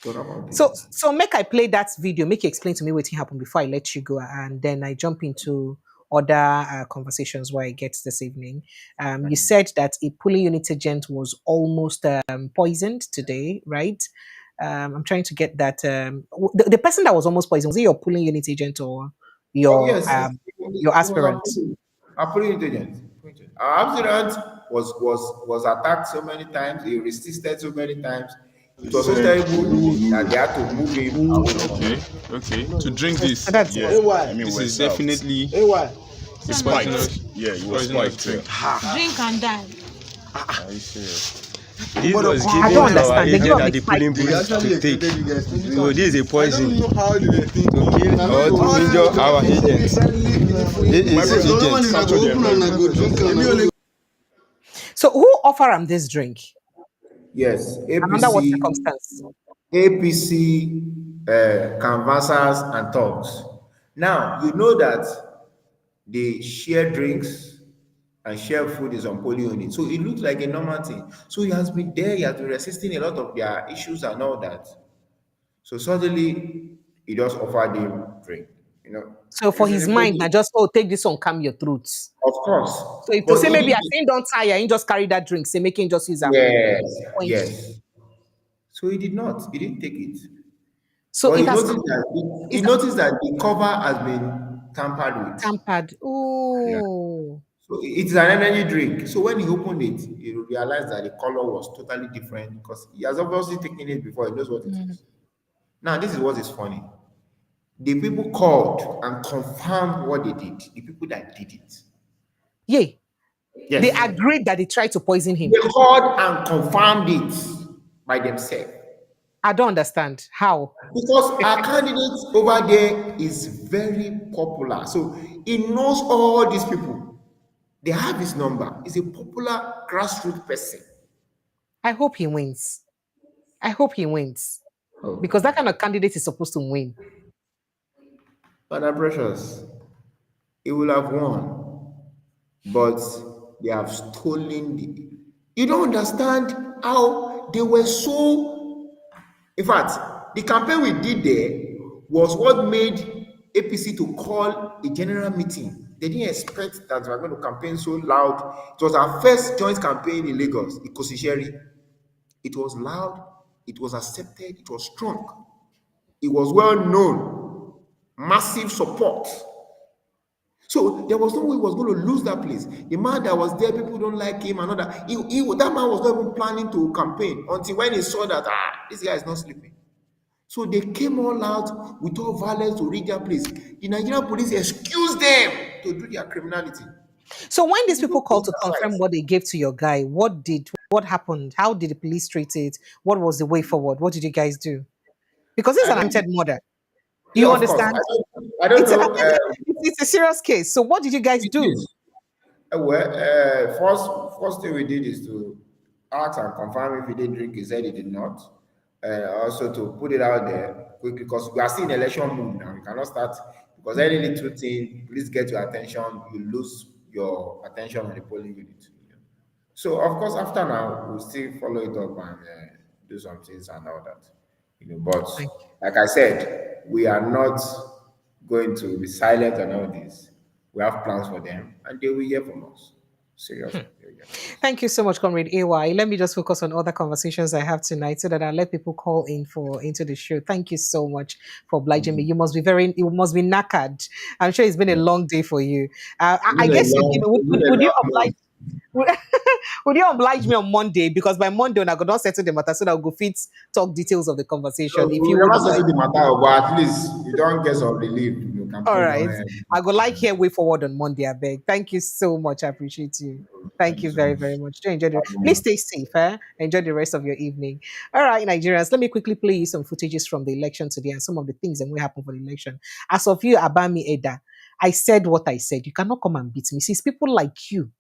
They will not come with So peace. so make I play that video, make you explain to me what happened before I let you go, and then I jump into other conversations where I get this evening. You said that a polling unit agent was almost poisoned today, right? I'm trying to get that. The person that was almost poisoned, was it your polling unit agent or Oh your yes, um, your it was aspirant? a polling agent. Our accident was attacked so many times. He resisted so many times. It was so Said terrible that they had to move him away from okay, us. okay. To drink So this, that's yeah. it. I mean, This we're is served. definitely It's spiked. poisonous. Yeah, it was Poisonous spiked. Yeah. drink. Drink and die. Are you serious? This was I given don't to our understand. They give agent us at a the spike polling drink. booth to take. So this is a I poison don't know how they were thinking. to kill or to injure our agents. This is agents. So who offer him this drink? Yes, And under what APC, circumstance? APC, canvassers and thugs. Now you know that they share drinks and share food is on polling unit. So it looks like a normal thing. So he has been there, he has been resisting a lot of their issues and all that. So suddenly he just offered him drink. You know, So for this is his a mind, now polling, just take this one, calm your throats. of course. So if to But say he maybe did I it. think don't tire, he just carry that drink, say making just use them. Yes, Point. yes. So he did not. He didn't take it. So But it he has noticed that he it's noticed that the cover has been tampered with. tampered. Yeah. Oh, So it's an energy drink. So when he opened it, he realized that the color was totally different because he has obviously taken it before. He knows what it is. Now, this is what is funny. The people called and confirmed what they did. The people that did it. yay. They Yes. agreed that they tried to poison him. They called and confirmed it by themselves. I don't understand how. Because our candidate over there is very popular. So he knows all these people. They have his number. He's a popular grassroots person. I hope he wins. I hope he wins. Oh, Because that kind of candidate is supposed to win. Madam Precious, he will have won, but they have stolen the. You don't understand how they were so. In fact, the campaign we did there was what made APC to call a general meeting. They didn't expect that we were going to campaign so loud. It was our first joint campaign in Lagos, Ikosisheri. It was loud, it was accepted, it was strong, it was well known, massive support. So there was no way he was going to lose that place. The man that was there, people don't like him and all that. That man was not even planning to campaign until when he saw that this guy is not sleeping. So they came all out with all violence to rid their place. The Nigerian police excused them to do their criminality. So when these They people don't called take to that confirm side. what they gave to your guy, what happened? How did the police treat it? What was the way forward? What did you guys do? Because this is I an don't. attempted murder. Do Yeah, you of course. understand? I don't It's a, know. it's a serious case. So what did you guys It do? is. First thing we did is to ask and confirm if he did drink. He said he did not. Also to put it out there quickly because we are still in election mood now. We cannot start because any little thing, please get your attention. You lose your attention on the polling unit. So of course, after now, we'll still follow it up and do some things and all that. But Thank like I said, we are not going to be silent on all this. We have plans for them, and they will hear from us. Seriously, they will hear from us. Thank you so much, Comrade AY. Let me just focus on other conversations I have tonight so that I'll let people call in for into the show. Thank you so much for obliging me. You must be knackered. I'm sure it's been a long day for you. I guess It's been a would you long oblige month. would, would you oblige me on Monday? Because by Monday, when I go down settle the matter so that I'll go fit talk details of the So conversation. If we you will would never oblige. settle the matter, but at least you don't get some relief. All Campaign right. don't end. I go like here way forward on Monday, I beg. Thank you so much. I appreciate you. Thank Thank you you so very, much. very much. Do enjoy please stay safe, eh? Enjoy the rest of your evening. All right, Nigerians, let me quickly play you some footages from the election today and some of the things that will happen for the election. As of you, Abami Eda, I said what I said. You cannot come and beat me. See, it's people like you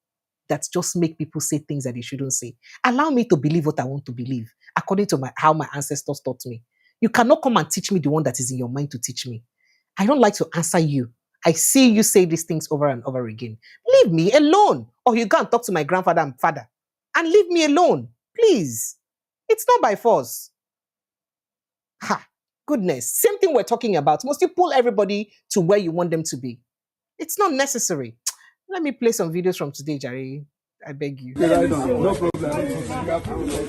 that just make people say things that they shouldn't say. Allow me to believe what I want to believe, according to how my ancestors taught me. You cannot come and teach me the one that is in your mind to teach me. I don't like to answer you. I see you say these things over and over again. Leave me alone. Or you go and talk to my grandfather and father and leave me alone. Please. It's not by force. Ha. Goodness. Same thing we're talking about. Must you pull everybody to where you want them to be? It's not necessary. Let me play some videos from today, Jerry. I beg you. No problem.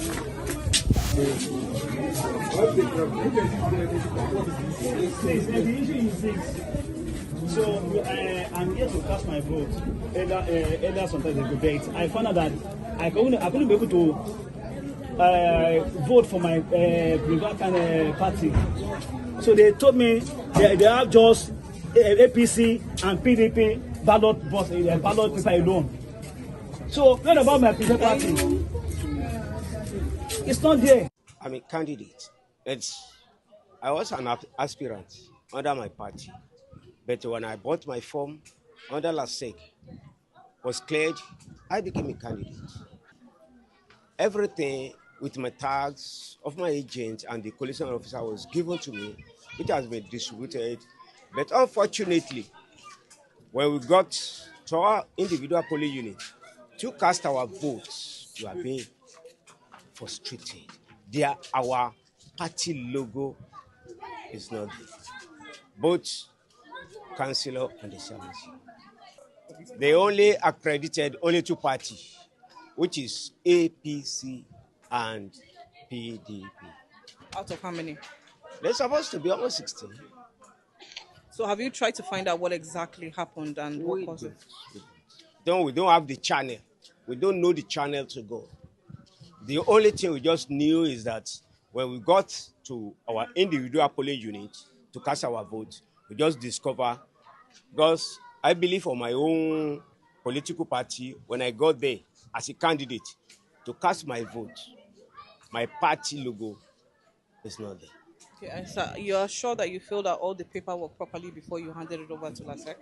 The issue is this. So I'm here to cast my vote. Earlier sometimes ago, but I found out that I couldn't be able to vote for my Republican party. So they told me they have just APC and PDP ballot paper alone. So, learn about my preferred party. It's not there. I'm a candidate. I was an aspirant under my party. But when I bought my form under LASEC was cleared, I became a candidate. Everything with my tags of my agent and the coalition officer was given to me. It has been distributed. But unfortunately, when we got to our individual polling unit to cast our votes, we are being frustrated. Our party logo is not there. Both councillor and the chairman. They only accredited only two parties, which is APC and PDP. Out of how many? They're supposed to be almost 16. So have you tried to find out what exactly happened and what caused it? We don't have the channel. We don't know the channel to go. The only thing we just knew is that when we got to our individual polling unit to cast our vote, we just discover, because I believe for my own political party, when I got there as a candidate to cast my vote, my party logo is not there. Okay, and so you are sure that you filled out all the paperwork properly before you handed it over to LASEC?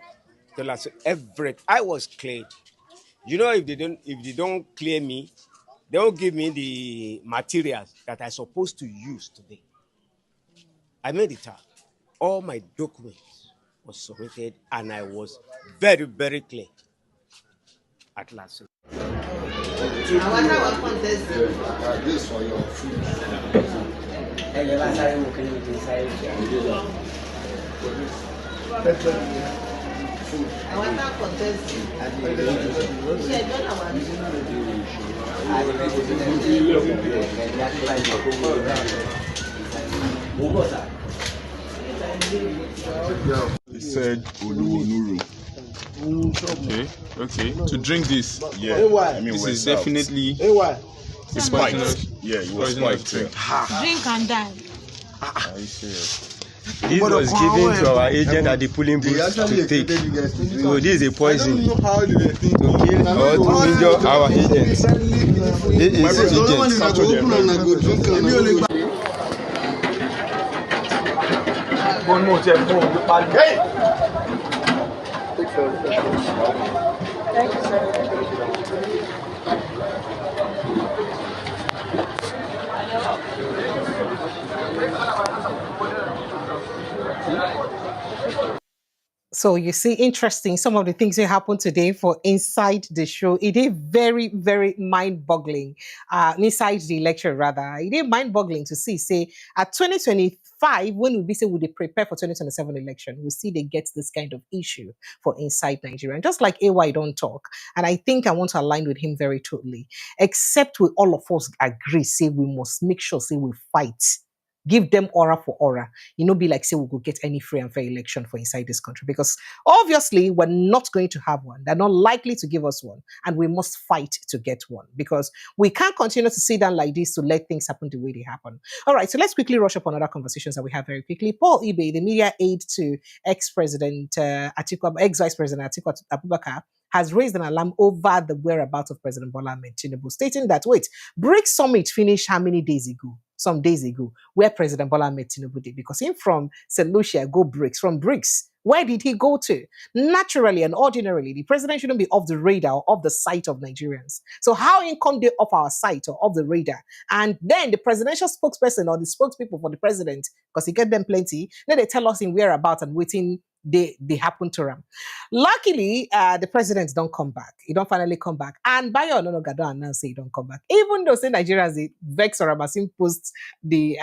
The last I was cleared. You know, if they don't clear me, they will give me the materials that I'm supposed to use today. I made it out. All my documents were submitted, and I was very, very clear at last. This for your food. He said Oluwonuru. Okay. To drink this, yeah. I mean, this is definitely it's poisonous. Yeah, it was quite drink. Drink and die. Are you serious? This was given to our agent at the polling booth to take. So this is a poison to kill or to injure our agent. This is agent. One more time. Thank you, sir. So you see, interesting, some of the things that happened today for inside the show. It is very, very mind-boggling. Inside the lecture, rather. It is mind-boggling to see, say, at 2025, when we be say we prepare for 2027 election, we see they get this kind of issue for inside Nigeria. And just like AY don't talk, and I think I want to align with him very totally, except we all of us agree, say we must make sure, say we fight. Give them aura for aura. Be like, say, we could get any free and fair election for inside this country. Because obviously, we're not going to have one. They're not likely to give us one. And we must fight to get one. Because we can't continue to sit down like this to let things happen the way they happen. All right, so let's quickly rush up on other conversations that we have very quickly. Paul Ibe, the media aide to ex-president ex-vice president Atiku Abubakar, has raised an alarm over the whereabouts of President Bola Ahmed Tinubu, stating that, wait, BRICS summit finished how many days ago? Some days ago, where President Bola Ahmed Tinubu did, because him from St. Lucia go BRICS. From BRICS, where did he go to? Naturally and ordinarily, the president shouldn't be off the radar or off the sight of Nigerians. So how in come they off our sight or off the radar? And then the presidential spokesperson or the spokespeople for the president, because he get them plenty, then they tell us in whereabouts and waiting they happen to him. Luckily, the president don't come back. He don't finally come back. And Bayo no don't announce say he don't come back. Even though say Nigerians the vex or Ramasin post the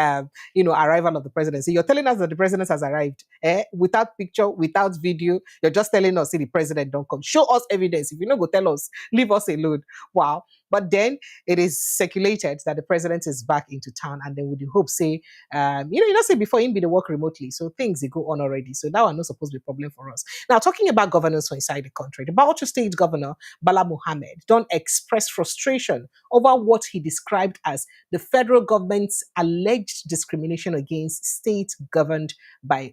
arrival of the president. So you're telling us that the president has arrived without picture, without video. You're just telling us say the president don't come. Show us evidence. If you don't go tell us, leave us alone. Wow. But then it is circulated that the president is back into town, and then with the hope say, say before him be the work remotely, so things they go on already. So that are not supposed to be a problem for us. Now, talking about governance for inside the country, the Bauchi State Governor Bala Mohammed don't express frustration over what he described as the federal government's alleged discrimination against states governed by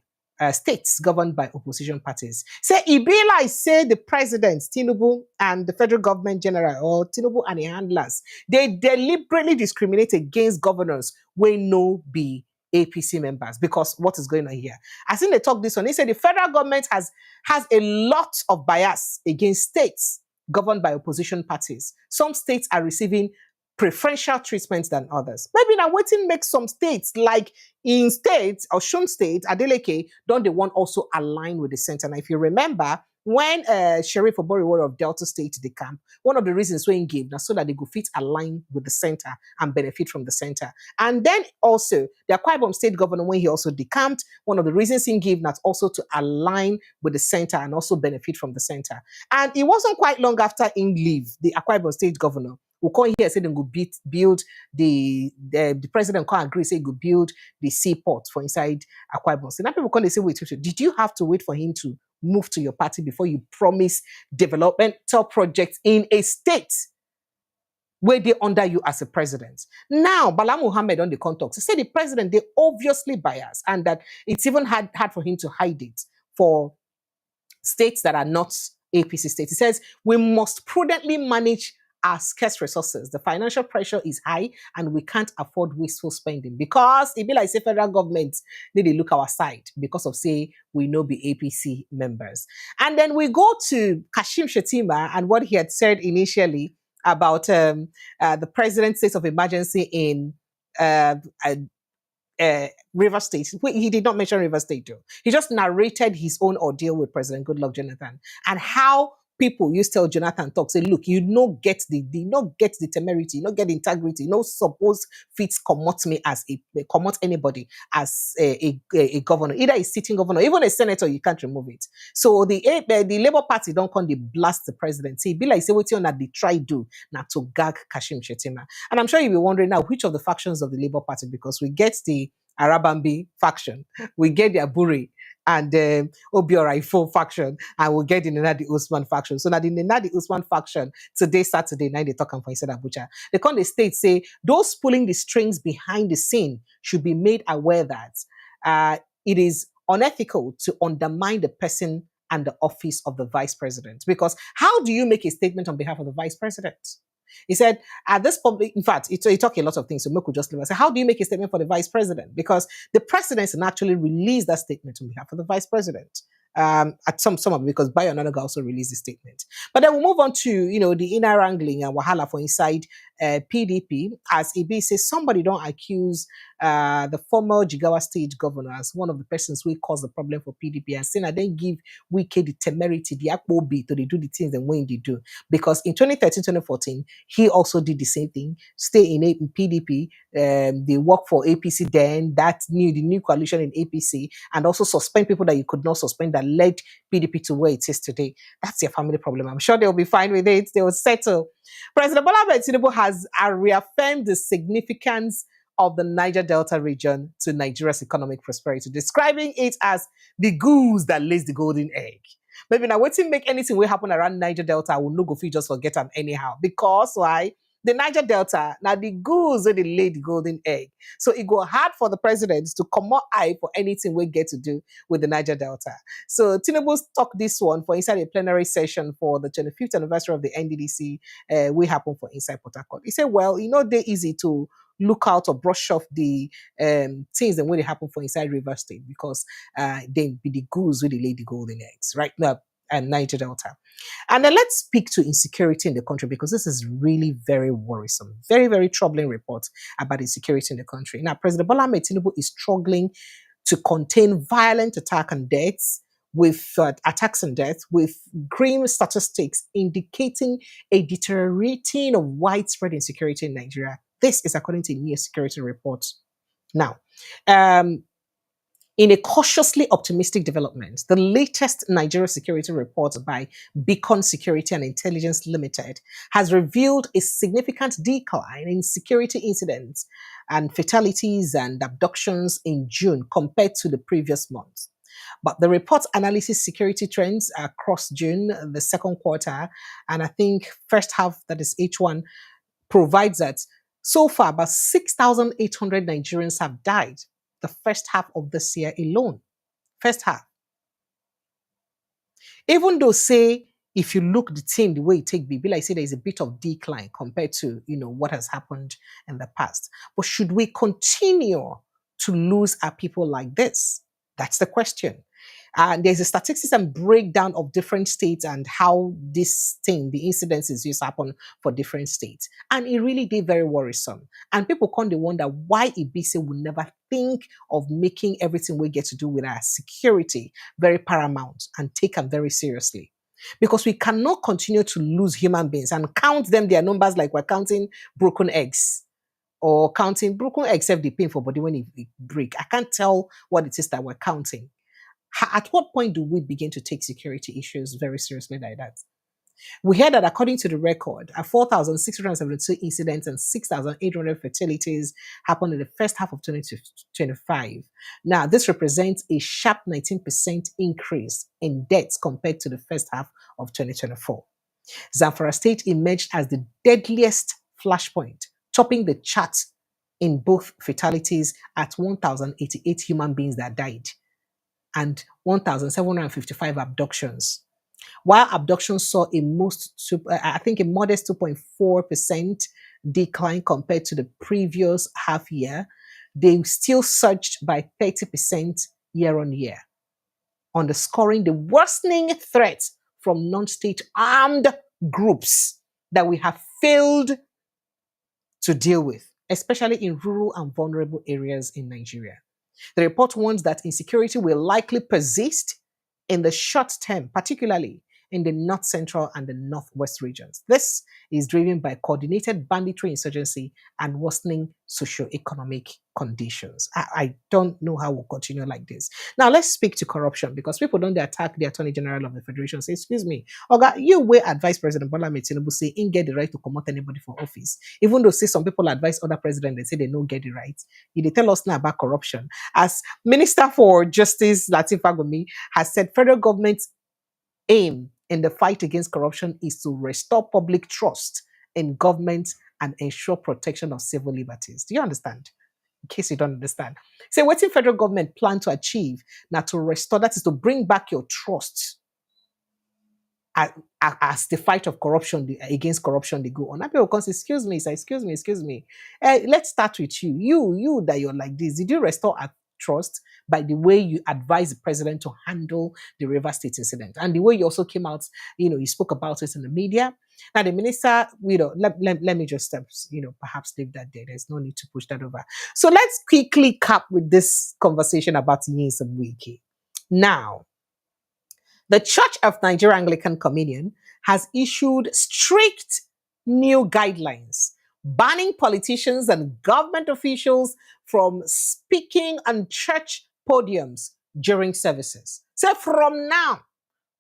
states governed by opposition parties. Say Ibila say the president, Tinubu, and the federal government general, or Tinubu and the handlers, they deliberately discriminate against governors when no be APC members. Because what is going on here? I think they talk this one. They say the federal government has a lot of bias against states governed by opposition parties. Some states are receiving preferential treatment than others. Maybe now waiting make some states, like in states, or Osun State, Adeleke, don't they want also align with the center? And if you remember, when Sheriff Oboriwori of Delta State the camp, one of the reasons when he gave now so that they go fit align with the center and benefit from the center. And then also the Akwa Ibom State Governor, when he also decamped, one of the reasons he gave that's also to align with the center and also benefit from the center. And it wasn't quite long after in leave, the Akwa Ibom State Governor will come here and say they go build the president can't agree, say go build the seaport for inside Akwa Ibom. So now people come and say, wait, did you have to wait for him to move to your party before you promise developmental projects in a state where they under you as a president? Now, Bala Muhammad on the context, he said the president, they obviously biased, and that it's even hard for him to hide it for states that are not APC states. He says, we must prudently manage our scarce resources. The financial pressure is high and we can't afford wasteful spending, because it be like say federal government need to look our side because of say we know be APC members. And then we go to Kashim Shettima and what he had said initially about the president's state of emergency in River State. He did not mention River State though. He just narrated his own ordeal with President Goodluck Jonathan and how people used to tell Jonathan talk, say, look, you no get the temerity, you no get the integrity, you no suppose fits commot me as commot anybody as a governor, either a sitting governor, even a senator, you can't remove it. So the Labour Party don't come, they blast the president. See, be like say what you that they try do now to gag Kashim Shettima. And I'm sure you'll be wondering now which of the factions of the Labour Party, because we get the Arabambi faction, we get the Aburi and Obiora Ifo faction, and we'll get the Nenadi Usman faction. So now the Nenadi Usman faction, today, Saturday, night they talk for inside Abuja. They come the state say those pulling the strings behind the scene should be made aware that it is unethical to undermine the person and the office of the vice president. Because how do you make a statement on behalf of the vice president? He said, at this point, in fact, he talked a lot of things, so Moku just leave and say, how do you make a statement for the vice president? Because the presidency naturally released that statement on behalf of the vice president. At some of it, because Bayo Nanaga also released the statement. But then we'll move on to, the inner wrangling and wahala for inside PDP, as EB says somebody don't accuse the former Jigawa state governor as one of the persons who caused the problem for PDP, and saying I then give Wike the temerity, the akbobi to they do the things and when they do. Because in 2013-2014, he also did the same thing, stay in PDP, they work for APC then, the new coalition in APC, and also suspend people that you could not suspend that led PDP to where it is today. That's your family problem. I'm sure they'll be fine with it. They will settle. President Bola Ahmed Tinubu has reaffirmed the significance of the Niger Delta region to Nigeria's economic prosperity, describing it as the goose that lays the golden egg. Maybe now, waiting make anything will happen around Niger Delta, I will not go just forget them anyhow. Because why? The Niger Delta, now the goose where they lay the golden egg. So it go hard for the president to come out eye for anything we get to do with the Niger Delta. So Tinubu talked this one for inside a plenary session for the 25th anniversary of the NDDC, we happen for inside Port Harcourt. He said, well, they're easy to look out or brush off the things that when they happen for inside River State, because they be the goose where they lay the golden eggs, right now, and Niger Delta. And then let's speak to insecurity in the country, because this is really very worrisome, very, very troubling report about insecurity in the country. Now, President Bola Ahmed Tinubu is struggling to contain violent attack and deaths, with attacks and deaths, with grim statistics indicating a deteriorating of widespread insecurity in Nigeria. This is according to a new security report. Now, in a cautiously optimistic development, the latest Nigeria security report by Beacon Security and Intelligence Limited has revealed a significant decline in security incidents and fatalities and abductions in June compared to the previous month. But the report analyzes security trends across June, the second quarter, and I think first half, that is H1, provides that so far about 6,800 Nigerians have died the first half of this year alone. first half. Even though, say, if you look the thing the way it take be like say there is a bit of decline compared to what has happened in the past. But should we continue to lose our people like this? That's the question. There's a statistics and breakdown of different states and how this thing, the incidences just happen for different states. And it really did very worrisome. And people come to wonder why APC will never think of making everything we get to do with our security very paramount and take them very seriously. Because we cannot continue to lose human beings and count them, their numbers, like we're counting broken eggs. Or counting broken eggs, except the pain for body when it break. I can't tell what it is that we're counting. At what point do we begin to take security issues very seriously like that? We heard that according to the record, 4,672 incidents and 6,800 fatalities happened in the first half of 2025. Now, this represents a sharp 19% increase in deaths compared to the first half of 2024. Zamfara State emerged as the deadliest flashpoint, topping the chart in both fatalities at 1,088 human beings that died and 1,755 abductions. While abductions saw a modest 2.4% decline compared to the previous half year, they still surged by 30% year on year, underscoring the worsening threat from non-state armed groups that we have failed to deal with, especially in rural and vulnerable areas in Nigeria. The report warns that insecurity will likely persist in the short term, particularly in the north central and the northwest regions. This is driven by coordinated banditry insurgency and worsening socio-economic conditions. I don't know how we'll continue like this. Now, let's speak to corruption, because people don't attack the Attorney General of the Federation. Say, excuse me, Oga, you will advise President Bola Tinubu say, in get the right to come out anybody for office. Even though say some people advise other presidents, they say they don't get the right. They tell us now about corruption. As Minister for Justice Lateef Fagbemi has said, federal government's aim in the fight against corruption is to restore public trust in government and ensure protection of civil liberties. Do you understand? In case you don't understand. So what the federal government plan to achieve now to restore, that is to bring back your trust as the fight of corruption against corruption they go on. And people come say, excuse me, sir, excuse me. Let's start with you. You that you're like this. Did you restore our trust by the way you advised the president to handle the River State incident? And the way you also came out, you spoke about it in the media. Now the minister, let me just, perhaps leave that there. There's no need to push that over. So let's quickly cap with this conversation about Nyesom Wike. Now, the Church of Nigeria Anglican Communion has issued strict new guidelines banning politicians and government officials from speaking on church podiums during services. So from now,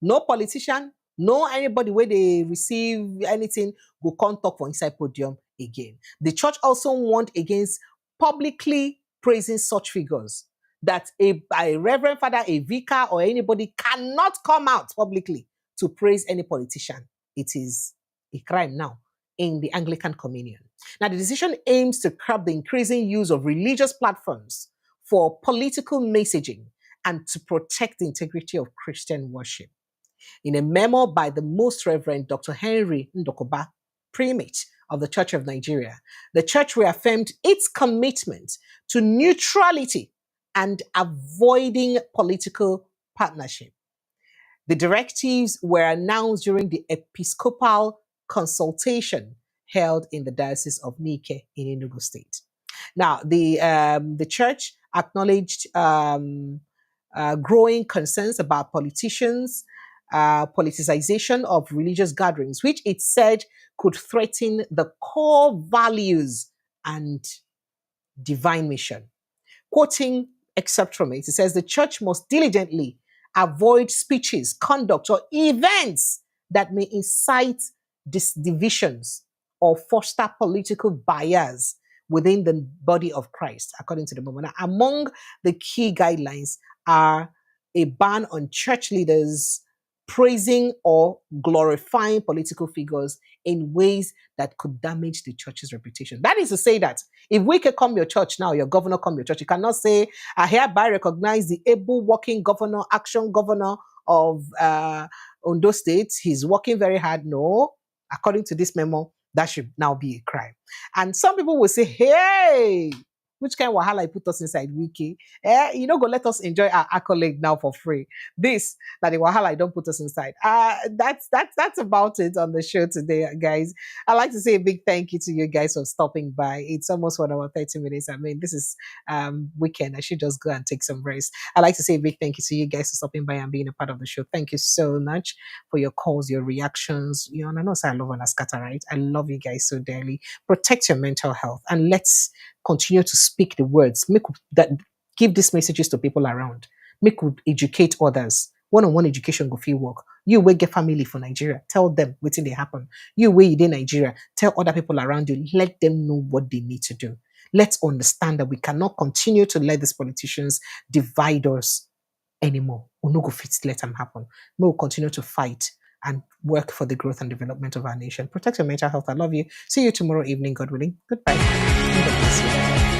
no politician, no anybody where they receive anything will come talk for inside podium again. The church also warned against publicly praising such figures, that a reverend father, a vicar, or anybody cannot come out publicly to praise any politician. It is a crime now in the Anglican Communion. Now, the decision aims to curb the increasing use of religious platforms for political messaging and to protect the integrity of Christian worship. In a memo by the Most Reverend Dr. Henry Ndokoba, primate of the Church of Nigeria, the church reaffirmed its commitment to neutrality and avoiding political partnership. The directives were announced during the Episcopal consultation held in the Diocese of Nike in Enugu State. Now, the church acknowledged growing concerns about politicians, politicization of religious gatherings, which it said could threaten the core values and divine mission. Quoting excerpt from it, it says the church must diligently avoid speeches, conduct, or events that may incite divisions or foster political bias within the body of Christ, according to the moment. Among the key guidelines are a ban on church leaders praising or glorifying political figures in ways that could damage the church's reputation. That is to say that if we can come your church now, your governor come your church, you cannot say, I hereby recognize the able working governor, action governor of Ondo State. He's working very hard. No, according to this memo, that should now be a crime. And some people will say, hey, which kind of wahala you put us inside wiki? You know, go let us enjoy our accolade now for free. This, that the wahala don't put us inside. That's about it on the show today, guys. I'd like to say a big thank you to you guys for stopping by. It's almost 1 hour, 30 minutes. I mean, this is weekend. I should just go and take some rest. I'd like to say a big thank you to you guys for stopping by and being a part of the show. Thank you so much for your calls, your reactions. You know, and I know I love when I scatter, right? I love you guys so dearly. Protect your mental health and let's continue to speak the words. Make that give these messages to people around. Make we educate others. One-on-one education go feel work. You will get family for Nigeria. Tell them what's they happen. You will in Nigeria. Tell other people around you. Let them know what they need to do. Let's understand that we cannot continue to let these politicians divide us anymore. We'll not go fit let them happen. We will continue to fight and work for the growth and development of our nation. Protect your mental health. I love you. See you tomorrow evening, God willing. Goodbye. God bless you.